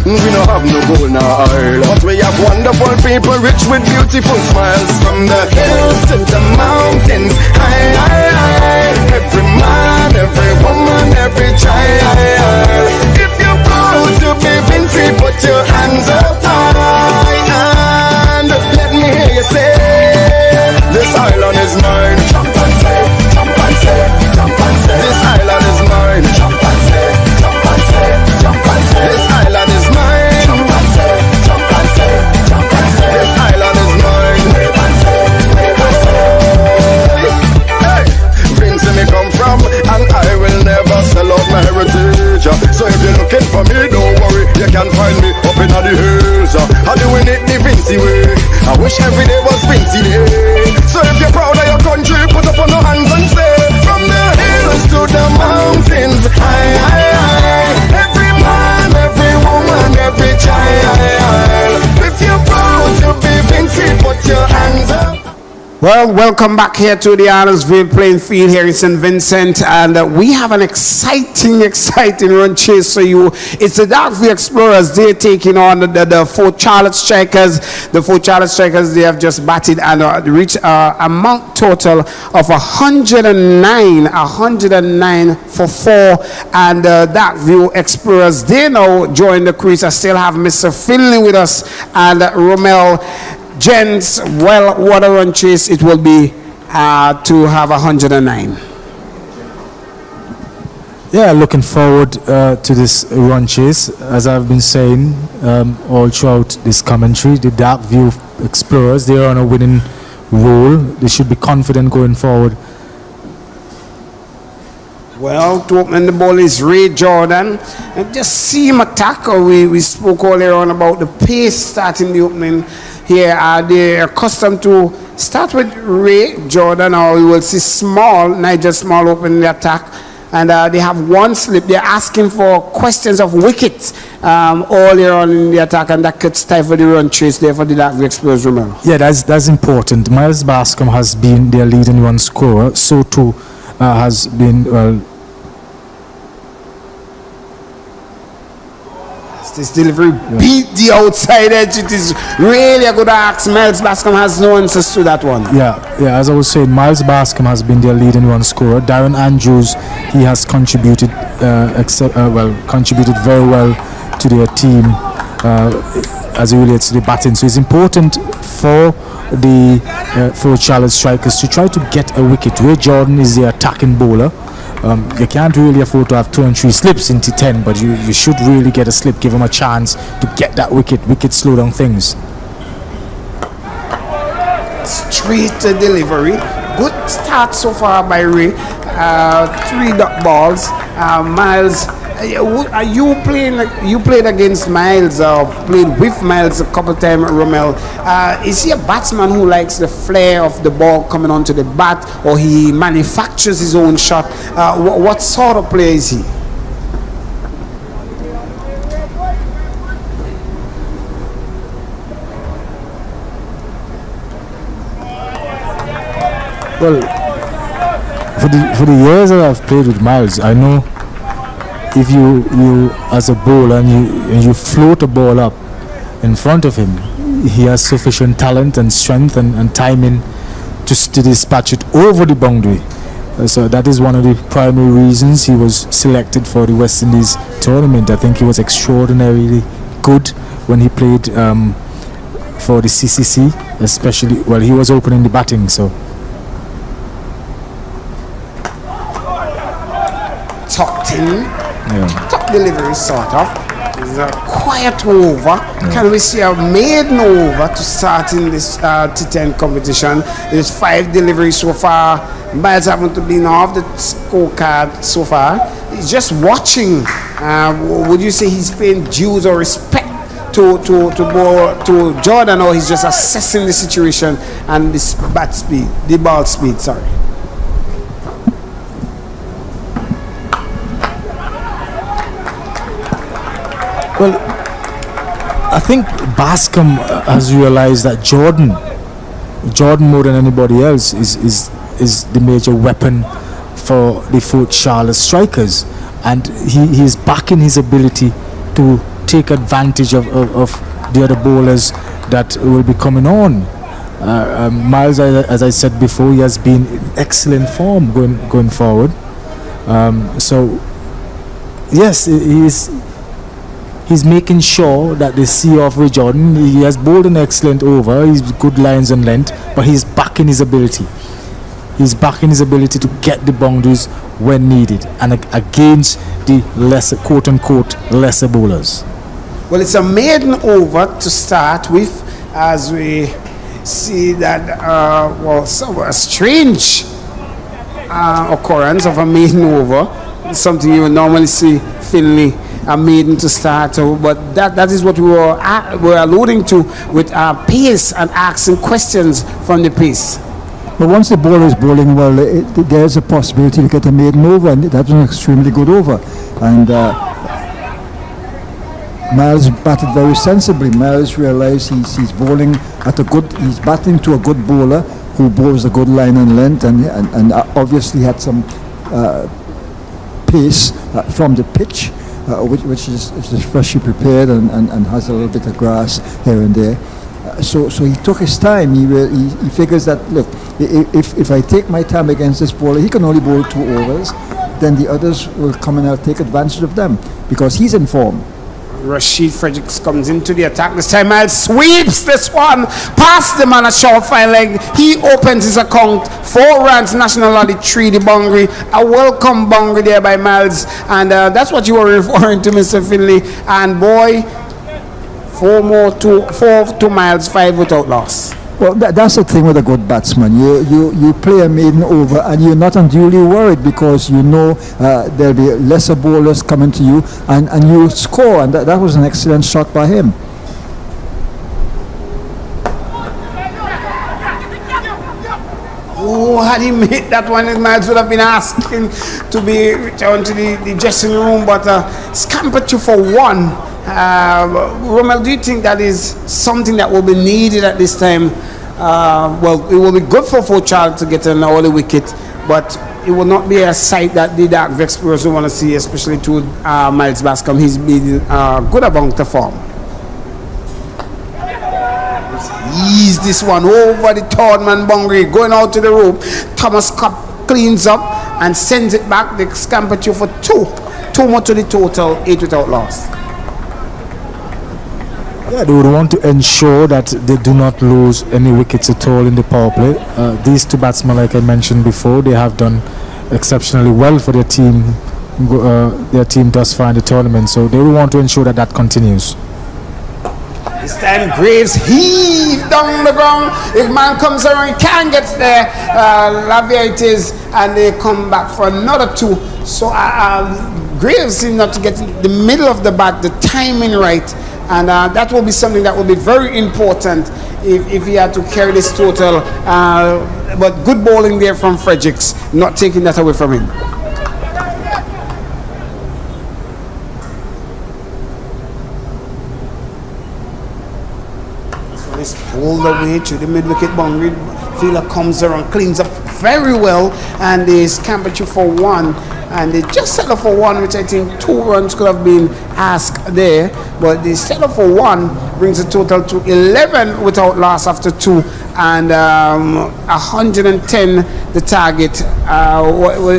we don't have no gold nor oil, but we have wonderful people rich with beautiful smiles. From the hills to the mountains, high. Every man, every woman, every child. If you want to be Vincy, put your hands up high, and let me hear you say, this island is mine. Jump and say, jump and say, jump and say. This island is mine. Jump and say, jump and say, jump and say. This island is mine. Jump and say, jump and say, jump and say. This island my heritage. So if you're looking for me, don't worry, you can find me up in the hills. I'm doing it the Vincy way. I wish every day was Vincy day. So if you're proud of your country, put up on your hands and say, from the hills to the mountains, aye, aye, aye. Every man, every woman, every child. If you're proud to be Vincy, put your hands up. Well, welcome back here to the Arnoldville playing field here in St. Vincent, and we have an exciting run chase for you. It's the Darkview Explorers. They're taking on the Fort Charlotte Strikers. The Fort Charlotte Strikers, they have just batted and reached a amount total of 109 for 4, and Darkview Explorers, they now join the crease. I still have Mr. Finley with us and Romel. Gents, well, what a run chase it will be to have 109. Yeah, looking forward to this run chase. As I've been saying all throughout this commentary, the Darkview Explorers, they are on a winning roll. They should be confident going forward. Well, to open the ball is Ray Jordan. And just see him attack. We spoke earlier on about the pace starting the opening. Here they're accustomed to start with Ray Jordan, or we will see Nigel Small opening the attack, and they have one slip. They're asking for questions of wickets earlier on in the attack, and that could stifle the run chase there for the Darkview Explorers. Romero. Yeah, that's important. Miles Bascom has been their leading run scorer. So too has been this delivery beat the outside edge. It is really a good ask. Miles Bascom has no answers to that one. Yeah, as I was saying, Miles Bascom has been their leading run scorer. Darren Andrews, he has contributed contributed very well to their team as it relates to the batting. So it's important for the Fort Charlotte Strikers to try to get a wicket. Ray Jordan is the attacking bowler. You can't really afford to have 2 and 3 slips into 10, but you should really get a slip, give him a chance to get that wicket. Wickets slow down things. Straight delivery. Good start so far by Ray. 3 dot balls. Miles, you played against Miles, played with Miles a couple times, Romel. Is he a batsman who likes the flair of the ball coming onto the bat, or he manufactures his own shot? What sort of player is he? Well, for the years that I've played with Miles, I know if you as a bowler and you float a ball up in front of him, he has sufficient talent and strength and timing to dispatch it over the boundary. So that is one of the primary reasons he was selected for the West Indies tournament. I think he was extraordinarily good when he played for the CCC, especially. Well, he was opening the batting, so. Tucked in. Top delivery sort of. It's a quiet over. Can we see a maiden over to start in this T10 competition? There's 5 deliveries so far. Miles haven't been off the scorecard so far. He's just watching. Would you say he's paying dues or respect to Jordan, or he's just assessing the situation and the ball speed? Sorry. Well, I think Bascom has realized that Jordan more than anybody else is the major weapon for the Fort Charlotte Strikers, and he is backing his ability to take advantage of the other bowlers that will be coming on. Miles, as I said before, he has been in excellent form going forward. So yes, he's making sure that they see off Ray Jordan. He has bowled an excellent over. He's good lines and length, but he's backing his ability. He's backing his ability to get the boundaries when needed and against the lesser, quote unquote, lesser bowlers. Well, it's a maiden over to start with, as we see that a strange occurrence of a maiden over. something you would normally see Finley a maiden to start, but that is what we were alluding to with pace and asking questions from the pace. But once the bowler is bowling well, there's a possibility to get a maiden over, and that was an extremely good over. And Miles batted very sensibly. Miles realized he's bowling he's batting to a good bowler who bowls a good line and length, and obviously had some pace from the pitch, which is freshly prepared and has a little bit of grass here and there. So he took his time. He figures that, look, if I take my time against this bowler, he can only bowl 2 overs, then the others will come and I'll take advantage of them because he's in form. Rashid Fredericks comes into the attack. This time Miles sweeps this one past the man a short fine leg. He opens his account. 4 runs, National Lottery 3 the boundary. A welcome boundary there by Miles, and that's what you were referring to, Mr. Finley. And boy, 4 to Miles, 5 without loss. Well, that's the thing with a good batsman. You play a maiden over and you're not unduly worried because you know there'll be lesser bowlers coming to you and you score, and that was an excellent shot by him. Oh, had he made that one, Miles would have been asking to be returned to the dressing room, but scampered you for 1. Romel, do you think that is something that will be needed at this time? Well, it will be good for Child to get an early wicket, but it will not be a sight that the Dark Explorers want to see, especially to Miles Bascom. He's been good about the form. Ease this one over the 3rd man boundary, going out to the rope. Thomas Cup cleans up and sends it back. They scamper you for 2 more to the total, 8 without loss. Yeah, they would want to ensure that they do not lose any wickets at all in the power play. These 2 batsmen, like I mentioned before, they have done exceptionally well for their team thus far in the tournament, so they will want to ensure that continues. This time Graves heave down the ground. If man comes around, he can't get there. Lavia it is, and they come back for another 2. So Graves seems not to get the middle of the bat, the timing right. And that will be something that will be very important if he had to carry this total. But good bowling there from Fredericks, not taking that away from him. This one is pulled away to the mid-wicket boundary. Fielder comes around, cleans up very well, and they scamper you for 1. And they just settled for 1, which I think 2 runs could have been asked there. But they settled for 1, brings the total to 11 without loss after 2. And 110 the target.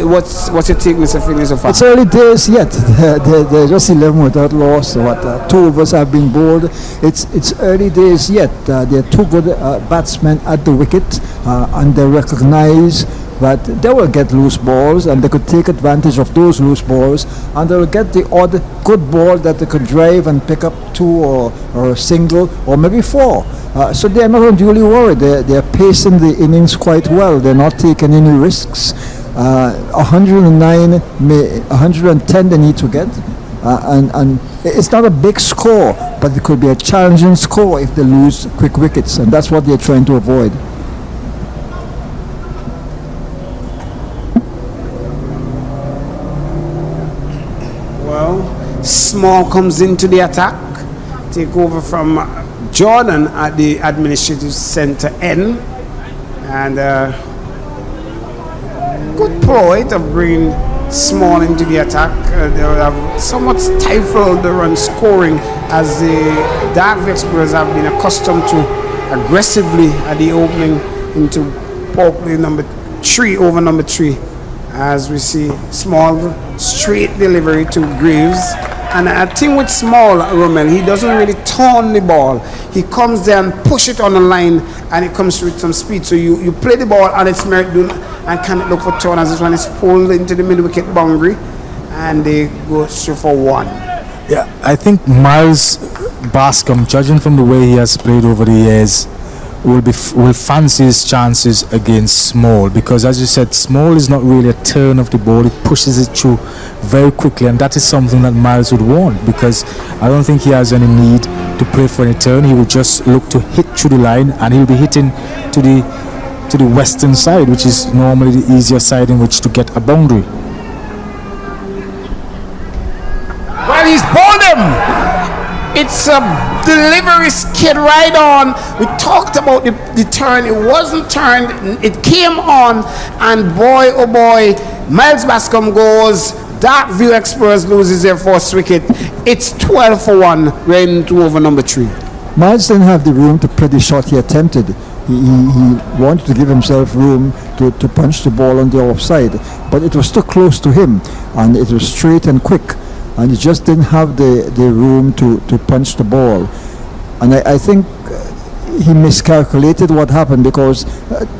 What's your take, Mr. Finley, so far? It's early days yet. They're just 11 without loss. 2 overs have been bowled. It's early days yet. They're 2 good batsmen at the wicket, and they recognize that they will get loose balls and they could take advantage of those loose balls, and they will get the odd good ball that they could drive and pick up 2 or a single or maybe 4. So they're not unduly worried. They're pacing the innings quite well. They're not taking any risks. 110 they need to get, and it's not a big score, but it could be a challenging score if they lose quick wickets, and that's what they're trying to avoid. Small comes into the attack, take over from Jordan at the administrative center end, and good point of bringing Small into the attack. They have somewhat stifled the run scoring, as the Dark Explorers have been accustomed to aggressively at the opening into power play number 3 over number 3, as we see Small straight delivery to Graves. And I think with Small, Romel, he doesn't really turn the ball. He comes there and push it on the line, and it comes with some speed. So you play the ball on its merit and cannot look for turn, as this one is pulled into the mid-wicket boundary, and they go straight for 1. Yeah, I think Miles Bascom, judging from the way he has played over the years, will fancy his chances against Small, because as you said, Small is not really a turn of the ball, it pushes it through very quickly, and that is something that Miles would want, because I don't think he has any need to play for any turn. He would just look to hit through the line, and he'll be hitting to the western side, which is normally the easier side in which to get a boundary. Well, he's bowled him. It's a delivery skid right on. We talked about the turn. It wasn't turned. It came on, and boy, oh boy, Miles Bascom goes. Darkview Express loses their first wicket. It's 12 for 1. We're into over number 3. Miles didn't have the room to play the shot he attempted. He wanted to give himself room to punch the ball on the offside, but it was too close to him, and it was straight and quick, and he just didn't have the room to punch the ball. And I think he miscalculated what happened, because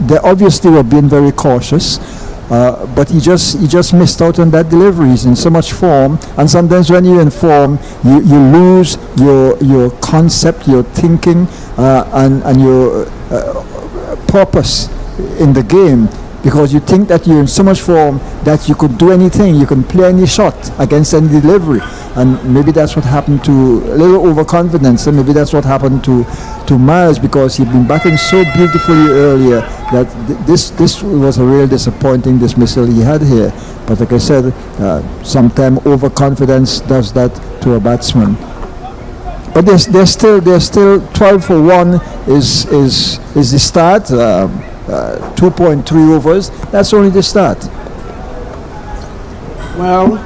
they obviously were being very cautious, but he just missed out on that delivery. He's in so much form, and sometimes when you're in form, you lose your concept, your thinking, and your purpose in the game, because you think that you're in so much form that you could do anything, you can play any shot against any delivery, and maybe that's what happened to a little overconfidence, and maybe that's what happened to Miles, because he'd been batting so beautifully earlier that this was a real disappointing dismissal he had here. But like I said, sometimes overconfidence does that to a batsman. But they're still 12 for 1 is the start. 2.3 overs. That's only the start. Well,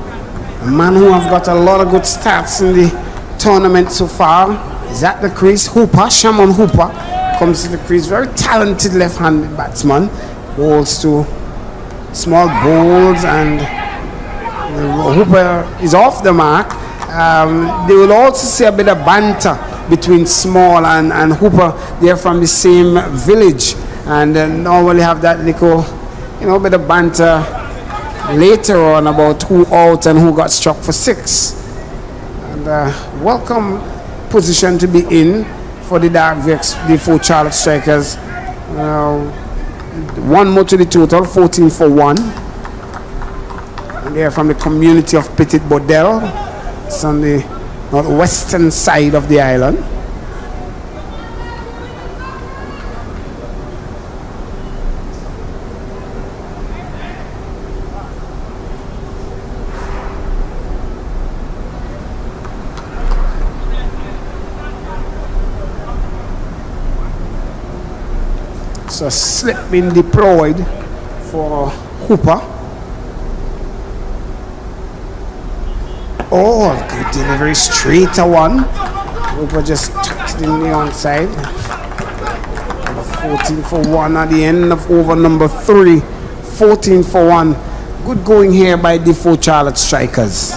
a man who have got a lot of good stats in the tournament so far is at the crease. Shaman Hooper comes to the crease. Very talented left-handed batsman. Bowls to small bowls, and Hooper is off the mark. They will also see a bit of banter between Small and Hooper. They're from the same village, and normally have that little, bit of banter later on about who out and who got struck for 6. And welcome position to be in for the the 4 Charlotte Strikers. 1 more to the total, 14 for 1. And they're from the community of Petit Bodel. It's on the northwestern side of the island. So slip been deployed for Hooper. Oh, good delivery, straight to 1. Hooper just tucked it in the onside. 14 for 1 at the end of over number 3. 14 for 1. Good going here by the 4 Charlotte Strikers.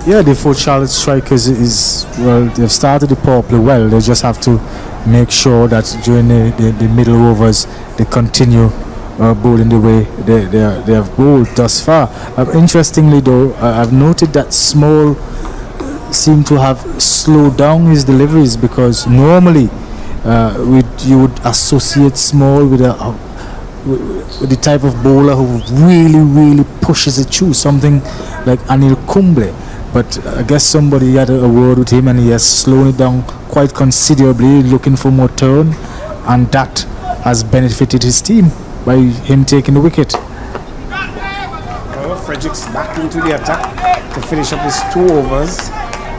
Yeah, the 4 Charlotte Strikers they've started the power play well. They just have to make sure that during the middle overs they continue bowling the way they have bowled thus far. Interestingly though, I've noted that Small seemed to have slowed down his deliveries, because normally you would associate Small with the type of bowler who really pushes it through, something like Anil Kumble. But I guess somebody had a word with him, and he has slowed it down quite considerably, looking for more turn, and that has benefited his team by him taking the wicket. Well, Fredericks back into the attack to finish up his 2 overs.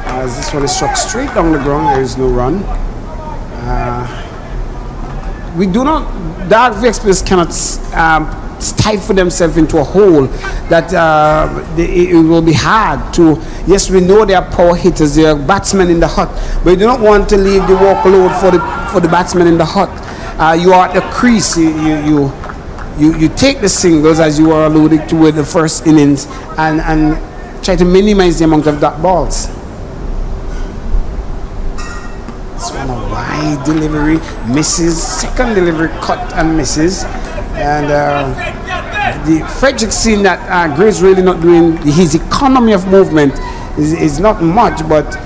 As this one is struck straight down the ground, there is no run. We do not, Darkview Express cannot stifle themselves into a hole that it will be hard to. Yes, we know they are power hitters, they are batsmen in the hut, but you do not want to leave the workload for the batsmen in the hut. You are at the crease, you take the singles, as you were alluding to with the first innings, and try to minimize the amount of dot balls. This one a wide delivery, misses. Second delivery, cut and misses. And the Fredericks seen that Gray's really not doing, his economy of movement is not much, but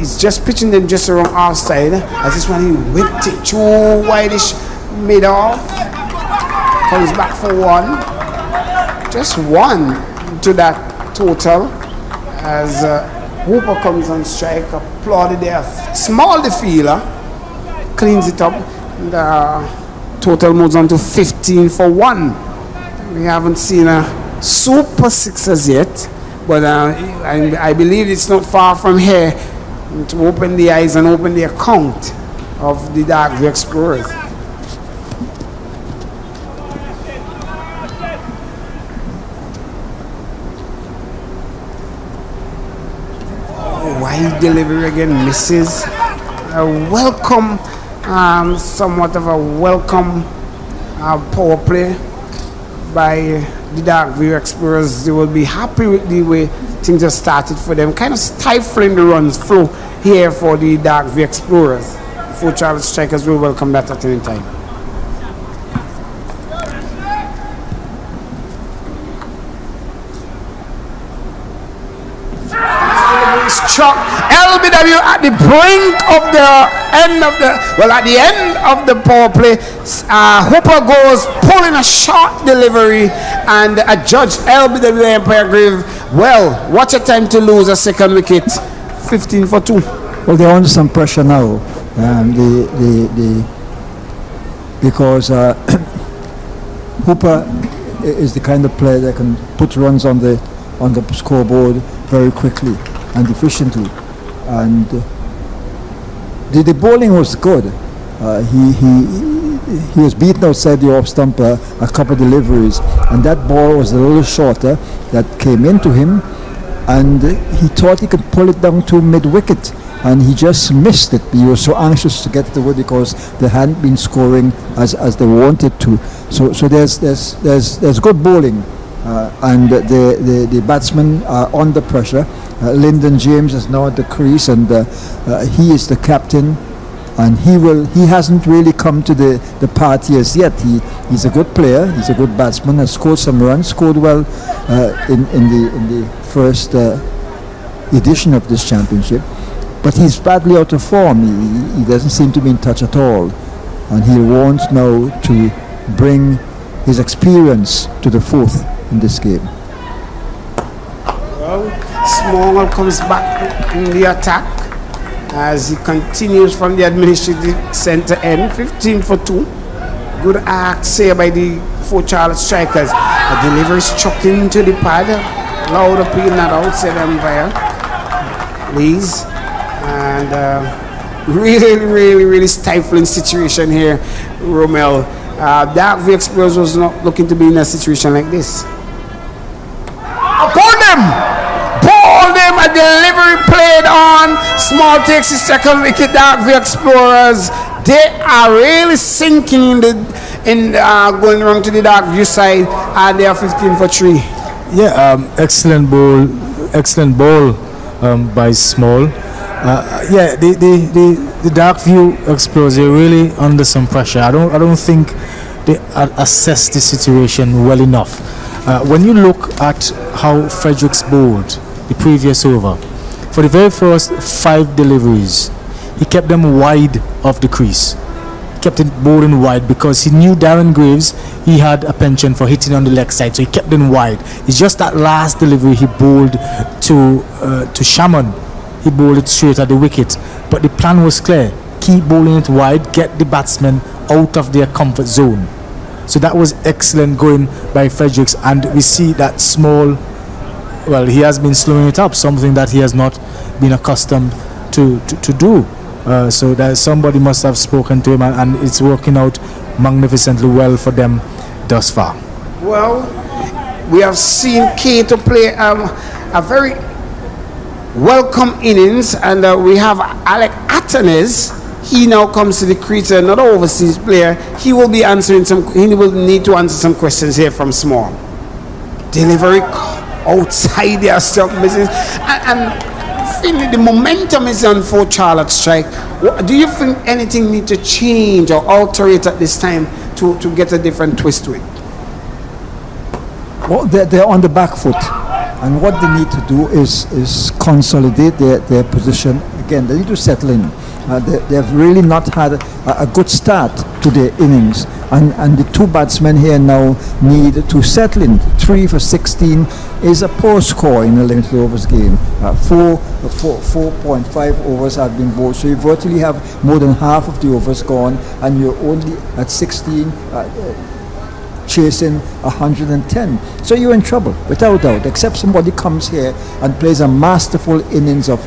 he's just pitching them just around outside. As this one, he whipped it too wideish mid off. Comes back for one. Just one to that total. As Hooper comes on strike, applauded there. Small the fielder, cleans it up. And, total moves on to 15 for 1. We haven't seen a super sixes yet, but I believe it's not far from here to open the eyes and open the account of the Dark View Explorers. Wide delivery again, misses. A welcome, somewhat of a welcome power play by the Dark View Explorers. They will be happy with the way things have started for them, kind of stifling the runs flow here for the Dark View Explorers. 4 Charles strikers will welcome that at any time. Struck LBW at the brink of the end of the power play. Hooper goes pulling a short delivery, and a judge LBW Empire Grave. Well, what's a time to lose a second wicket? 15 for 2. Well, they're under some pressure now. Because Hooper is the kind of player that can put runs on the scoreboard very quickly and efficiently, and the bowling was good. He was beaten outside the off stump a couple of deliveries, and that ball was a little shorter that came into him, and he thought he could pull it down to mid wicket, and he just missed it. He was so anxious to get to the wood because they hadn't been scoring as they wanted to. So there's good bowling, and the batsmen are under pressure. Lyndon James is now at the crease, and he is the captain, and he hasn't really come to the party as yet. He's a good player, he's a good batsman, has scored some runs, scored well in the first edition of this championship, but he's badly out of form. He doesn't seem to be in touch at all, and he wants now to bring his experience to the fourth in this game. Small comes back in the attack as he continues from the administrative center end. 15 for 2. Good act here by the 4 Charlotte strikers. A delivery struck into the pad. Loud appeal, not outside umpire. Please. And really stifling situation here, Romel. Dark View Explorers was not looking to be in a situation like this. Upon them! A delivery played on. Small takes his second wicket. Dark View Explorers, they are really sinking going around to the Dark View side, and they are 15 for 3. Yeah, excellent ball by Small. The Dark View Explorers are really under some pressure. I don't think they assess the situation well enough. When you look at how Fredericks bowled the previous over, for the very first 5 deliveries, he kept them wide of the crease. Kept it bowling wide because he knew Darren Graves, he had a penchant for hitting on the leg side, so he kept them wide. It's just that last delivery he bowled to Shaman. He bowled it straight at the wicket, but the plan was clear: keep bowling it wide, get the batsmen out of their comfort zone. So that was excellent going by Fredericks, and we see that Small, well, he has been slowing it up, something that he has not been accustomed to do. So that somebody must have spoken to him, and it's working out magnificently well for them thus far. Well, we have seen Kato play a very welcome innings, and we have Alec Attanes. He now comes to the crease, another overseas player. He will need to answer some questions here from Small. Delivery outside there, stop missing, and the momentum is on 4 Charlotte strike. Do you think anything need to change or alter it at this time to get a different twist to it? Well, they're on the back foot, and what they need to do is consolidate their position, again, they need to settle in. They have really not had a good start to their innings, and the two batsmen here now need to settle in. 3 for 16 is a poor score in a limited overs game. 4.5 overs have been bowled, so you virtually have more than half of the overs gone, and you're only at 16 chasing 110. So you're in trouble, without doubt, except somebody comes here and plays a masterful innings of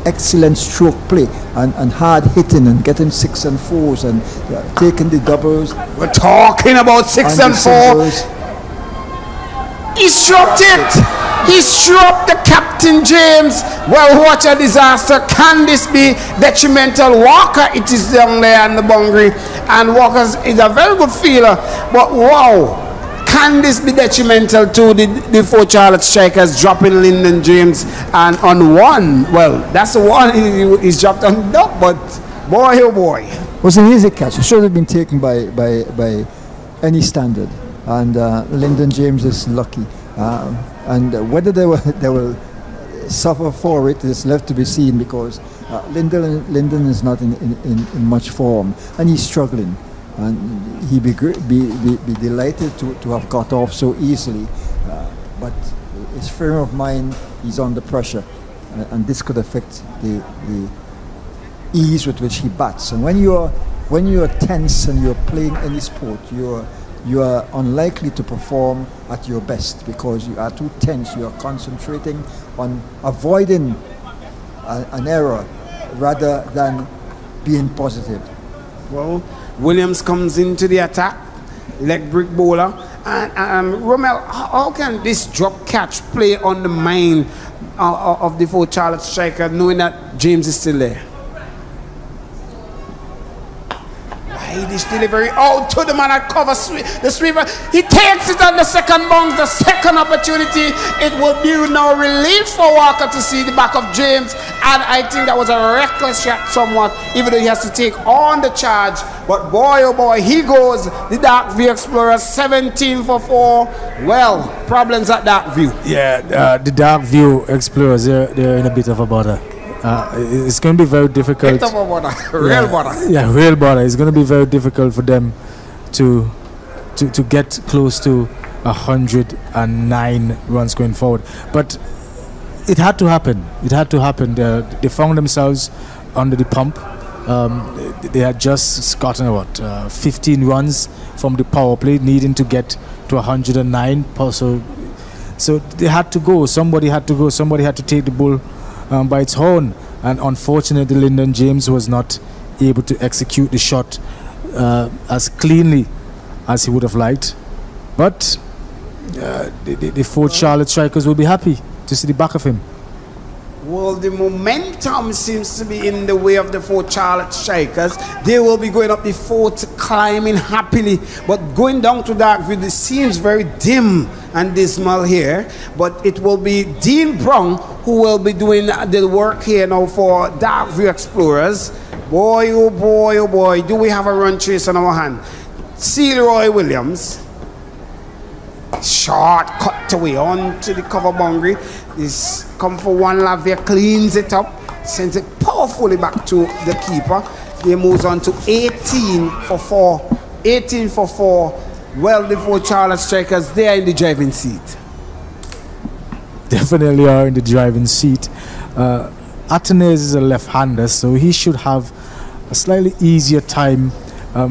excellent stroke play and hard hitting and getting 6 and 4s and taking the doubles. We're talking about 6 and 4. He stroked it. He stroked the Captain James. Well, what a disaster. Can this be detrimental? Walker, it is down there on the boundary. And Walker is a very good fielder. But wow, can this be detrimental to the 4 Charlotte strikers dropping Lyndon James and on one? Well, that's the one he's dropped on top, but boy, oh boy. It was an easy catch. It should have been taken by any standard. And Lyndon James is lucky. And whether they will suffer for it is left to be seen, because Lyndon is not in much form and he's struggling, and he'd be delighted to have got off so easily, but his frame of mind, he's under pressure, and this could affect the ease with which he bats. And when you're tense and you're playing any sport, you are unlikely to perform at your best, because you are too tense. You are concentrating on avoiding an error rather than being positive. Well, Williams comes into the attack, leg break bowler, and Romel, how can this drop catch play on the mind of the 4 Charlotte striker, knowing that James is still there? This delivery out to the man at cover, the sweeper. He takes it on the second bounce, the second opportunity. It will be no relief for Walker to see the back of James, and I think that was a reckless shot somewhat, even though he has to take on the charge. But boy, oh boy, he goes. The Dark View Explorers 17 for 4. Well, problems at Dark View. Yeah, the Dark View Explorers, they're in a bit of a bother. It's going to be very difficult. Real bother. Yeah, real bother. It's going to be very difficult for them to get close to 109 runs going forward. But it had to happen. It had to happen. They found themselves under the pump. They had just gotten 15 runs from the power play, needing to get to 109. So they had to go. Somebody had to go. Somebody had to take the bull by its horn, and unfortunately Lyndon James was not able to execute the shot as cleanly as he would have liked. But the 4 Charlotte strikers will be happy to see the back of him. Well, the momentum seems to be in the way of the 4 Charlotte strikers. They will be going up the 4th, climbing happily, but going down to Darkview, it seems very dim and dismal here. But it will be Dean Brown who will be doing the work here now for Darkview Explorers. Boy, oh boy, oh boy, do we have a run chase on our hand. Leroy Williams, short cut away onto the cover boundary. He's come for one Lavia, cleans it up, sends it powerfully back to the keeper. He moves on to 18 for 4. 18 for 4. Well, the 4 Charlotte strikers, they are in the driving seat. Definitely are in the driving seat. Atenez is a left-hander, so he should have a slightly easier time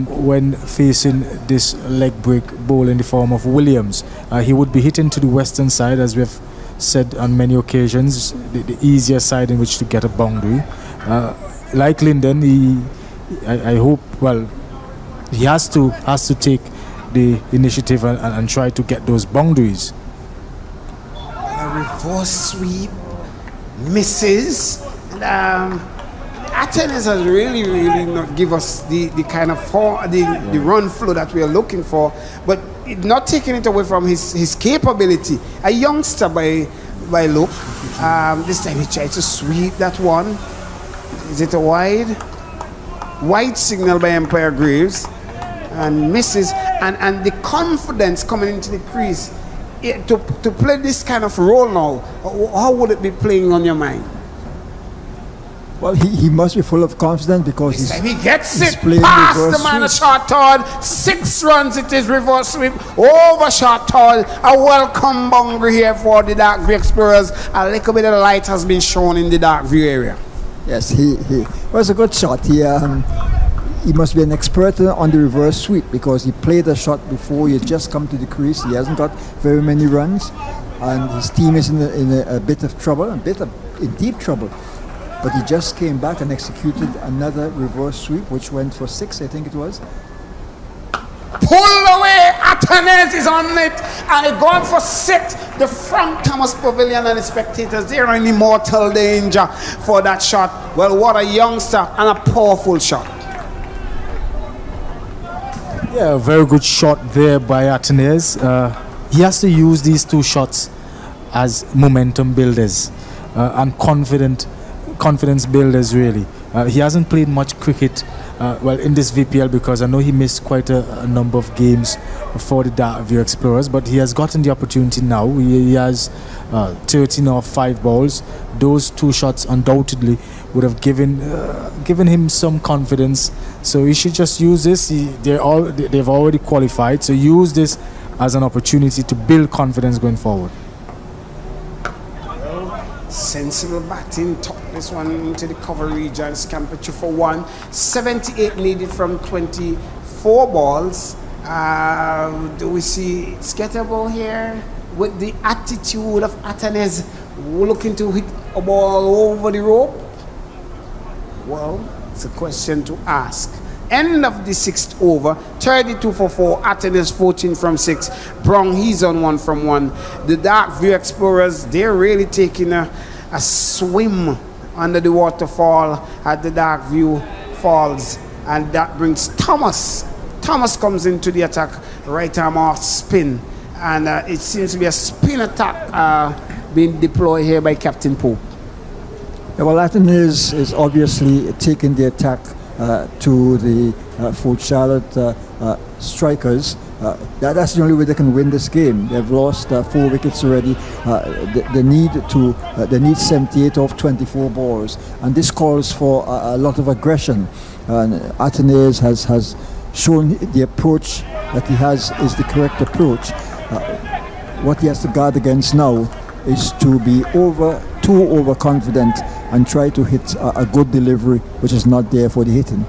when facing this leg break ball in the form of Williams. He would be hitting to the western side, as we've said on many occasions, the easier side in which to get a boundary. Like Lyndon, I hope, well, he has to take the initiative and try to get those boundaries. A reverse sweep misses. Atenes has really not give us the kind of the run flow that we are looking for, but not taking it away from his capability. A youngster by look. This time he tried to sweep that one. Is it a wide signal by Empire Graves, and misses, and the confidence coming into the crease to play this kind of role now. How would it be playing on your mind? Well, he must be full of confidence because He gets he's it playing past reverse the man a sweep. short tall. 6 runs it is, reverse sweep over short tall. A welcome boundary here for the Dark View Explorers. A little bit of light has been shown in the Dark View area. Yes, he was a good shot. He must be an expert on the reverse sweep because he played a shot before. He had just come to the crease. He hasn't got very many runs, and his team is in a bit of trouble, in deep trouble. But he just came back and executed another reverse sweep, which went for 6, I think it was. Pull away, Atanez is on it, and it gone for 6. The Frank Thomas Pavilion and the spectators, they're in immortal danger for that shot. Well, what a youngster and a powerful shot. Yeah, a very good shot there by Atanez. He has to use these 2 shots as momentum builders and confidence builders, really. He hasn't played much cricket in this VPL because I know he missed quite a number of games for the Dark View Explorers, but he has gotten the opportunity now. He has 13 or 5 balls. Those 2 shots undoubtedly would have given him some confidence, so he should just use this. They've already qualified, so use this as an opportunity to build confidence going forward. Sensible batting, tuck this one into the cover region. Scamper for 1. 78 needed from 24 balls. Do we see Sketterball here with the attitude of Atanez looking to hit a ball over the rope? Well, it's a question to ask. End of the 6th over, 32 for 4, Athens 14 from 6, Brong, he's on 1 from 1. The Dark View Explorers, they're really taking a swim under the waterfall at the Dark View Falls, and that brings Thomas. Thomas comes into the attack, right arm off spin, and it seems to be a spin attack being deployed here by Captain Pope. Yeah, well, Athens is obviously taking the attack to the Fort Charlotte strikers. That's the only way they can win this game. They've lost 4 wickets already. They need 78 off 24 balls, and this calls for a lot of aggression. And Athens has shown the approach that he has is the correct approach. What he has to guard against now is to be too overconfident and try to hit a good delivery, which is not there for the hitting.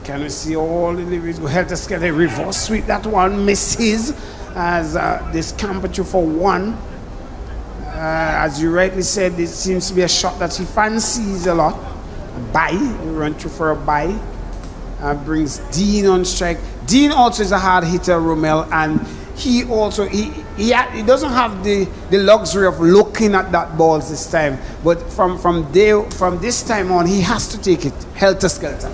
Can we see all the deliveries? We have to get a reverse sweep. That one misses as this camper for 1. As you rightly said, it seems to be a shot that he fancies a lot. A bye, we run through for a bye. Brings Dean on strike. Dean also is a hard hitter, Romel, and he also he doesn't have the luxury of looking at that balls this time, but from this time on he has to take it helter skelter.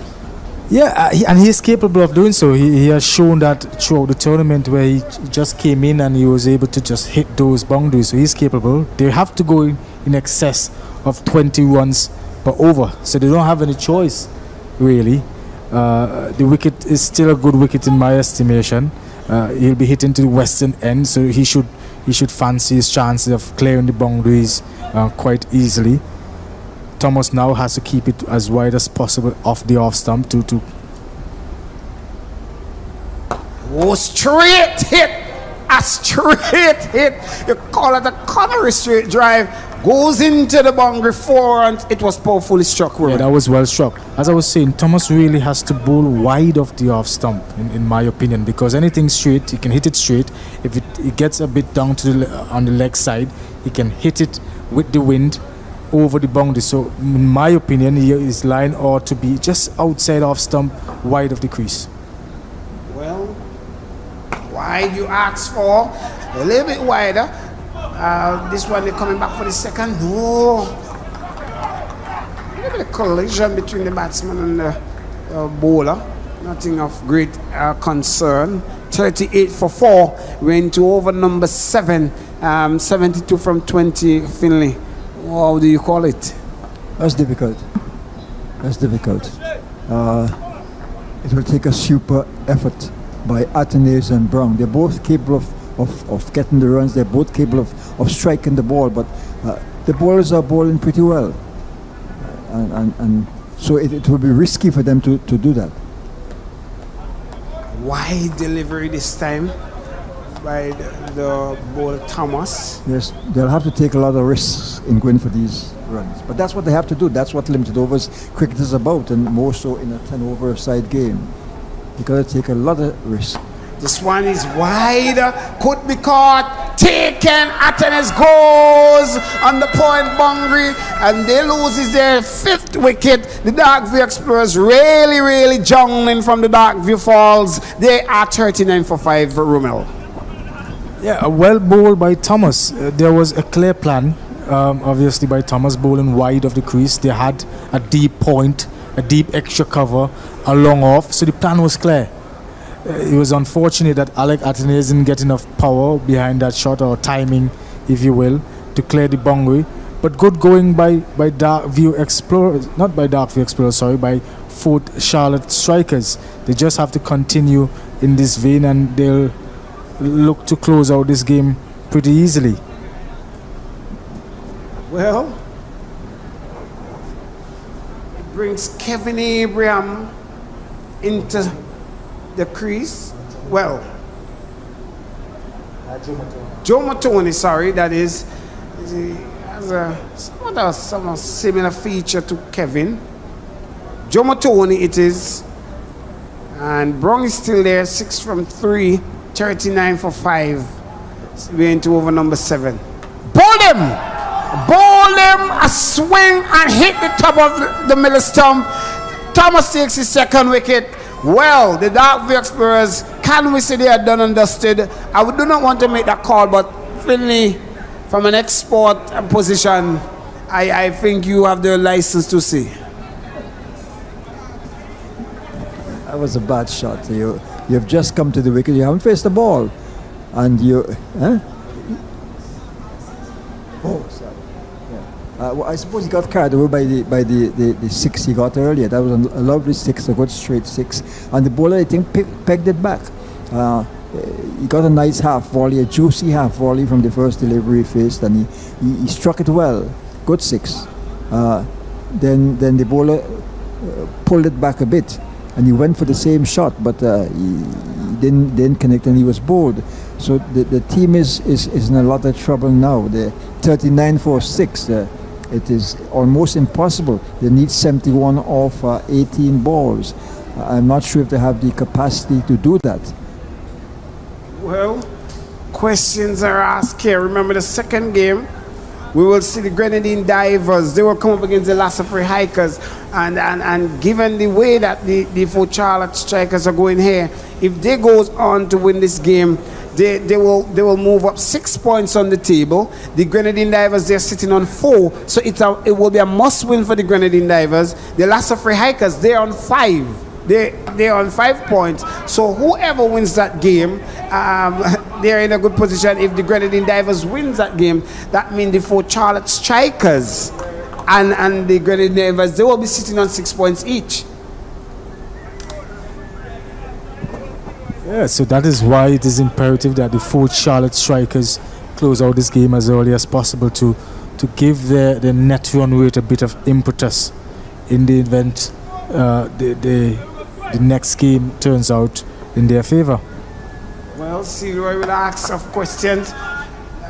Yeah, and he is capable of doing so. He has shown that throughout the tournament where he just came in and he was able to just hit those boundaries. So he's capable. They have to go in excess of 20 runs per over, so they don't have any choice really. The wicket is still a good wicket in my estimation. He'll be hitting to the western end, so he should fancy his chances of clearing the boundaries quite easily. Thomas now has to keep it as wide as possible off the off stump to straight hit. A straight hit. You call it a corner straight drive. Goes into the boundary 4, and it was powerfully struck. Yeah, that was well struck. As I was saying, Thomas really has to bowl wide of the off stump, in my opinion, because anything straight, he can hit it straight. If it gets a bit down to on the leg side, he can hit it with the wind over the boundary. So, in my opinion, his line ought to be just outside off stump, wide of the crease. Well, wide you asked for, a little bit wider. This one they're coming back for the second. No. A little bit of collision between the batsman and the bowler. Nothing of great concern. 38 for 4. We're into over number 7. 72 from 20, Finley. How do you call it? That's difficult. It will take a super effort by Athens and Brown. They're both capable of getting the runs. They're both capable of striking the ball, but the bowlers are bowling pretty well. and so it will be risky for them to do that. Wide delivery this time by the bowler Thomas. Yes, they'll have to take a lot of risks in going for these runs. But that's what they have to do. That's what limited overs cricket is about, and more so in a 10-over side game. You got to take a lot of risk. This one is wide, could be caught, taken, Atenes goes on the point boundary, and they loses their 5th wicket. The Darkview Explorers really jungling from the Darkview Falls. They are 39 for 5 for Rummel. Yeah, a well bowled by Thomas. There was a clear plan, obviously, by Thomas bowling wide of the crease. They had a deep point, a deep extra cover, a long off, so the plan was clear. It was unfortunate that Alec Atenes didn't get enough power behind that shot, or timing, if you will, to clear the boundary. But good going by Darkview Explorers, not by Darkview Explorers, sorry, by Fort Charlotte Strikers. They just have to continue in this vein, and they'll look to close out this game pretty easily. Well, it brings Kevin Abraham into the crease. Well, Joe Matoni, sorry, that is, he has some similar feature to Kevin. Joe Matoni it is, and Brong is still there, 6 from 3, 39 for 5. We're into over number 7. Bowl him, a swing and hit the top of the middle stump. Thomas takes his 2nd wicket. Well, the Darkview Explorers, can we say they are done and dusted? I do not want to make that call, but Finley, from an export position, I think you have the license to see. That was a bad shot. You've just come to the wicket. You haven't faced the ball, and you. Oh, sorry. Yeah. Well, I suppose he got carried away by the 6 he got earlier. That was a lovely 6, a good straight 6, and the bowler, I think, pegged it back. He got a nice half volley, a juicy half volley from the first delivery he faced, and he struck it well. Good 6. Then the bowler pulled it back a bit, and he went for the same shot, but he didn't connect, and he was bowled. So the team is in a lot of trouble now. The 39 for 6. It is almost impossible. They need 71 off 18 balls. I'm not sure if they have the capacity to do that. Well, questions are asked here. Remember the 2nd game, we will see the Grenadine Divers. They will come up against the Lassafree Hikers, and given the way that the Fort Charlotte Strikers are going here, if they goes on to win this game, they will move up 6 points on the table. The Grenadine Divers, they're sitting on 4, so it will be a must win for the Grenadine Divers. The Lassafree Hikers, they're on 5. They're on 5 points. So whoever wins that game, they're in a good position. If the Grenadine Divers wins that game, that means the Fort Charlotte Strikers and the Grenadine Divers, they will be sitting on 6 points each. Yeah, so that is why it is imperative that the Fort Charlotte Strikers close out this game as early as possible to give their net run rate a bit of impetus in the event the next game turns out in their favor. Well, Roy will ask of questions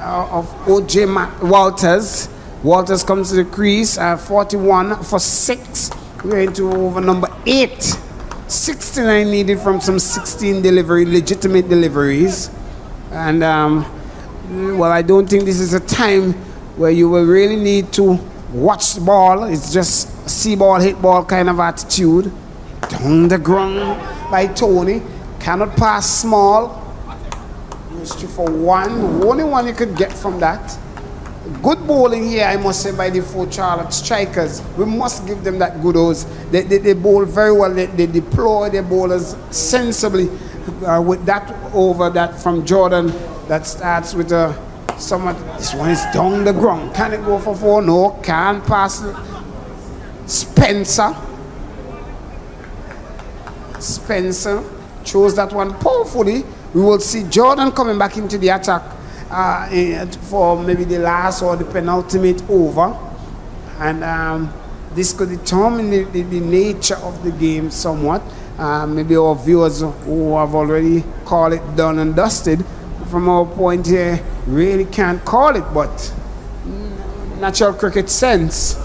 of O.J. Walters. Walters comes to the crease, 41 for 6. We're into over number 8. 69 needed from some 16 legitimate deliveries. And, well, I don't think this is a time where you will really need to watch the ball. It's just see ball, hit ball kind of attitude. Down the ground by Tony. Cannot pass small. Used to for 1. Only 1 you could get from that. Good bowling here, I must say, by the Fort Charlotte Strikers. We must give them that kudos. They bowl very well. They deploy their bowlers sensibly with that over that from Jordan that starts with a somewhat. This one is down the ground. Can it go for 4? No, can't pass. Spencer chose that one powerfully. We will see Jordan coming back into the attack for maybe the last or the penultimate over, and this could determine the nature of the game somewhat. Maybe our viewers who have already called it done and dusted, from our point here, really can't call it, but natural cricket sense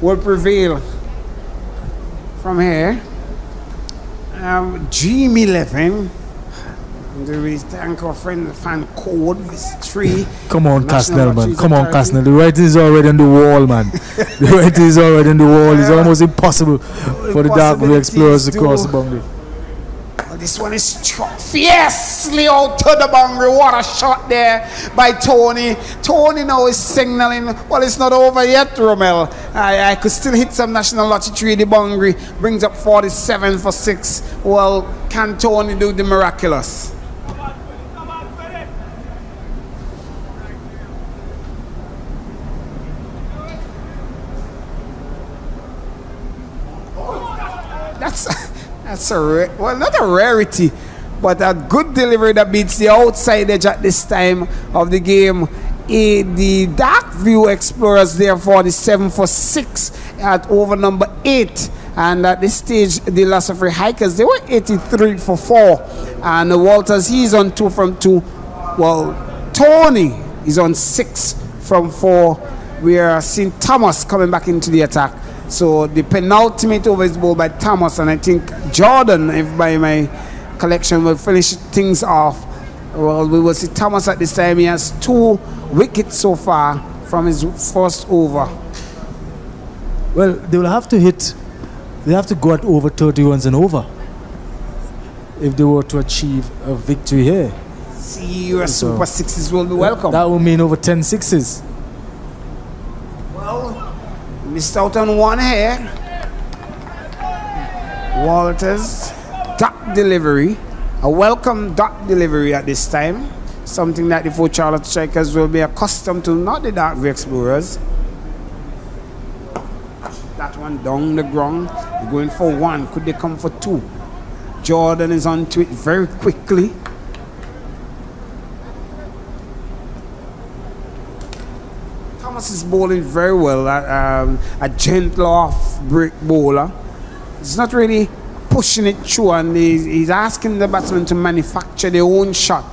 will prevail from here. Dream11. We thank our friend, the fan code, this 3. Come on, National Casnell, man. Lotteries Come on, Authority. Casnell. The writing is already on the wall, man. The writing is already on the wall. It's almost impossible for the Dark Blue Explorers to cross the boundary. This one is struck fiercely out to the boundary. What a shot there by Tony. Tony now is signaling, well, it's not over yet, Romel. I could still hit some National Lottery 3. The boundary brings up 47 for 6. Well, can Tony do the miraculous? That's well, not a rarity, but a good delivery that beats the outside edge at this time of the game. The Dark View Explorers there 47 for 6 at over number 8, and at this stage the Loss of Free Hikers, they were 83 for 4, and Walters, he's on 2 from 2. Well, Tony is on 6 from 4. We are seeing Thomas coming back into the attack. So the penultimate over is bowled by Thomas, and I think Jordan, if by my collection, will finish things off. Well, we will see Thomas at this time. He has 2 wickets so far from his first over. Well, they will have to hit, they have to go at over 30 runs and over if they were to achieve a victory here. See, your super 6s will be welcome. That will mean over 10 sixes. Well, missed out on one here. Walters, dot delivery. A welcome dot delivery at this time. Something that the 4 Charlotte Strikers will be accustomed to, not the Dark View Explorers. That one down the ground. They're going for 1. Could they come for 2? Jordan is onto it very quickly. Thomas is bowling very well. A gentle off-break bowler. He's not really pushing it through, and he's asking the batsman to manufacture their own shot.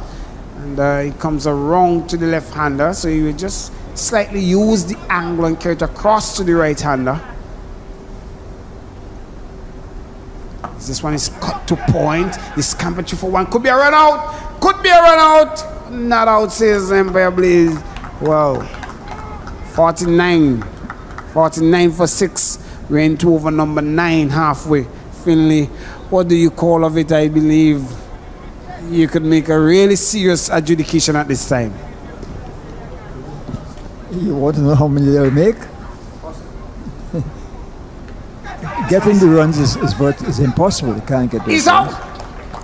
And he comes around to the left-hander, so he will just slightly use the angle and carry it across to the right-hander. This one is cut to point. This camper for 1. Could be a run out. Could be a run out. Not out, says Empire Blaze. Well, 49 for 6. We're into over number 9 halfway. Finley, what do you call of it? I believe you could make a really serious adjudication at this time. You want to know how many they'll make? Getting the runs is impossible. You can't get those. He's out.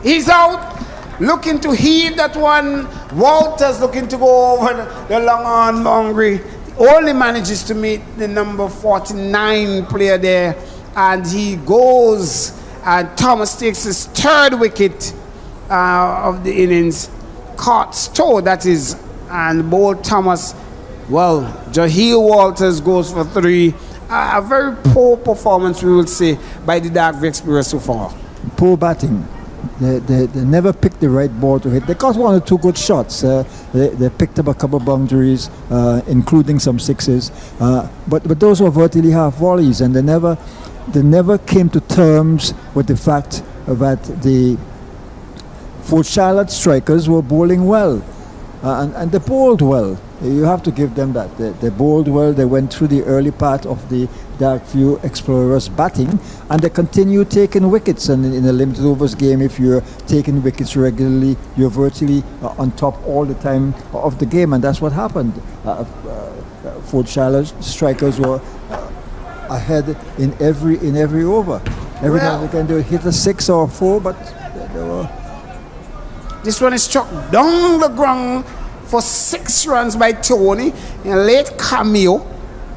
He's out. Looking to heave that one. Walters looking to go over the long on boundary. Only manages to meet the number 49 player there, and he goes, and Thomas takes his 3rd wicket of the innings. Caught Stowe, that is, and bowled Thomas. Well, Jahil Walters goes for 3. A very poor performance, we will say, by the Dark View Explorers so far. Poor batting. They never picked the right ball to hit. They got 1 or 2 good shots. They picked up a couple of boundaries, including some 6s. But those were virtually half volleys, and they never came to terms with the fact that the 4 Charlotte Strikers were bowling well, and they bowled well. You have to give them that. They bowled well. They went through the early part of the Dark View Explorers batting, and they continue taking wickets. And in a limited overs game, if you're taking wickets regularly, you're virtually on top all the time of the game, and that's what happened. 4 Charlotte Strikers were ahead in every over. Every time they can do hit a 6 or a 4, but they were. This one is struck down the ground for 6 runs by Tony. A late cameo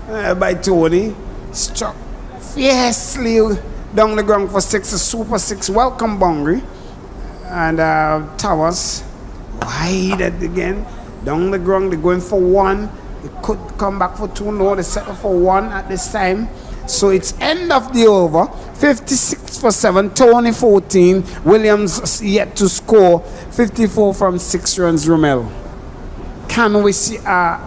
by Tony. Struck fiercely down the ground for 6. A super 6. Welcome boundary. And Thomas wide again. Down the ground. They're going for 1. They could come back for 2. No, they settle for 1 at this time. So it's end of the over. 56 for 7, Tony 14. Williams yet to score 54 from 6 runs. Romel, can we see a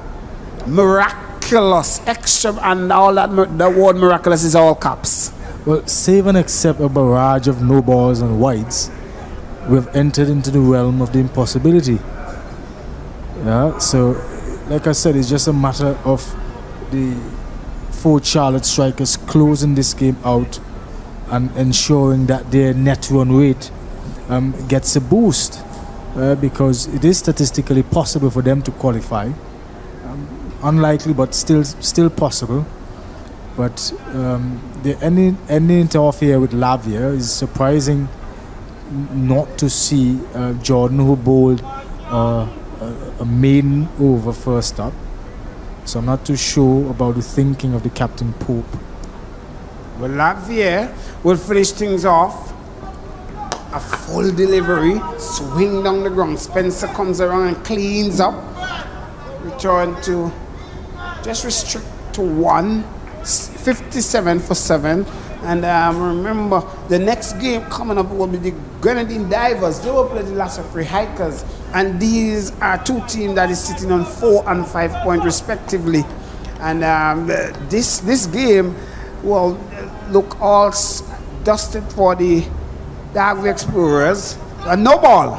miraculous extra, and all that? The word miraculous is all caps. Well, save and accept a barrage of no balls and wides, we've entered into the realm of the impossibility. Yeah, so like I said, it's just a matter of the 4 Charlotte strikers closing this game out and ensuring that their net run rate gets a boost, because it is statistically possible for them to qualify. Unlikely, but still possible. But the ending it off here with Lavia is surprising not to see Jordan, who bowled a maiden over first up. So I'm not too sure about the thinking of the Captain Pope. Well, Lavia will finish things off. A full delivery, swing down the ground. Spencer comes around and cleans up. Return to just restrict to 1. 57 for 7. And remember, the next game coming up will be the Grenadine Divers. They will play the Lassafree Hikers. And these are 2 teams that is sitting on 4 and 5 points respectively. And this game will look all dusted for the Dark Explorers. No ball.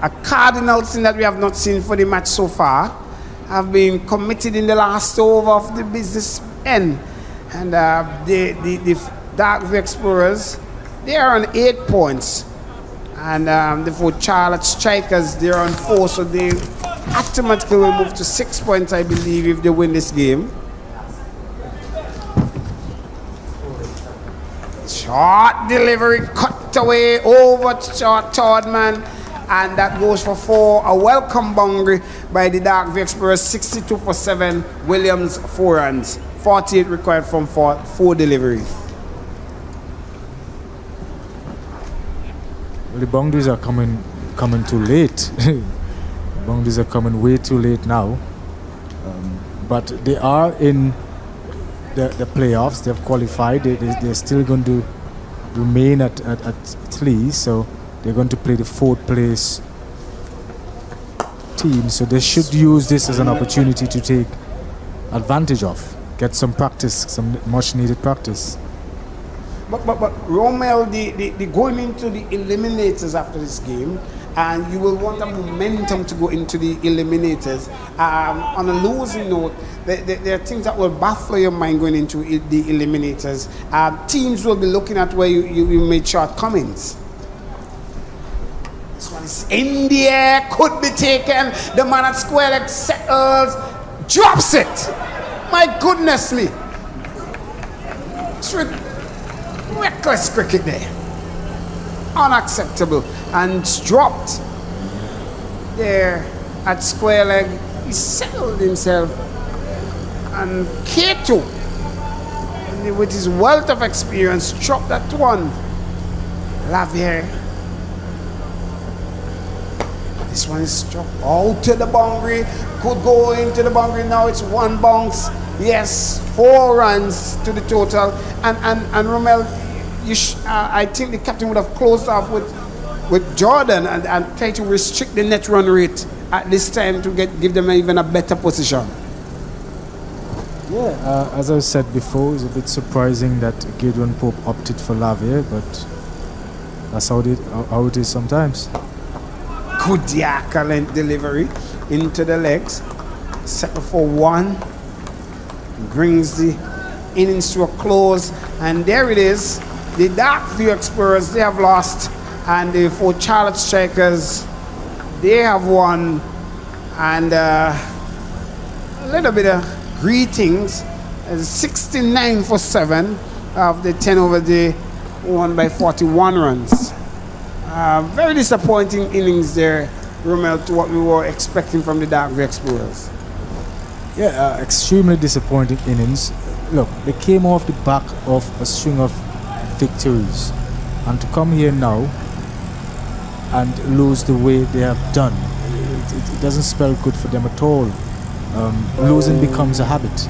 A cardinal sin that we have not seen for the match so far have been committed in the last over of the business end. And the Dark Explorers, they are on 8 points. And the 4 Charlotte Strikers, they're on 4. So they automatically will move to 6 points, I believe, if they win this game. Short delivery, cut away over to short Todman, and that goes for 4. A welcome boundary by the Dark Explorers. 62 for 7. Williams 4 runs. 48 required from 4 deliveries. Well, the boundaries are coming too late. The boundaries are coming way too late now. But they are in the playoffs. They've qualified. They're still going to remain at 3. So they're going to play the 4th place team. So they should use this as an opportunity to take advantage of. Get some practice, some much needed practice. But Romel, the going into the eliminators after this game, and you will want a momentum to go into the eliminators. On a losing note, there are things that will baffle your mind going into the eliminators. Teams will be looking at where you made shortcomings. This one is in the air, could be taken. The man at square leg settles, drops it. My goodness me. It's reckless cricket there. Unacceptable. And it's dropped there at square leg. He settled himself. And Kato, with his wealth of experience, dropped that one. Lavier. This one is dropped out to the boundary. Could go into the boundary. Now it's 1 bounce. Yes, 4 runs to the total. And Romel, I think the captain would have closed off with Jordan and try to restrict the net run rate at this time to give them even a better position. Yeah, as I said before, it's a bit surprising that Gideon Pope opted for Lavier, but that's how it is sometimes. Good Yaka delivery into the legs. Settle for 1. Brings the innings to a close. And there it is. The Dark View Explorers, they have lost. And the 4 Charlotte Strikers, they have won. And a little bit of greetings. 69 for 7 of the 10 over the won by 41 runs. Very disappointing innings there, Romel, to what we were expecting from the Dark View Explorers. Yeah, extremely disappointing innings. Look, they came off the back of a string of victories, and to come here now and lose the way they have done, it doesn't spell good for them at all. Losing becomes a habit.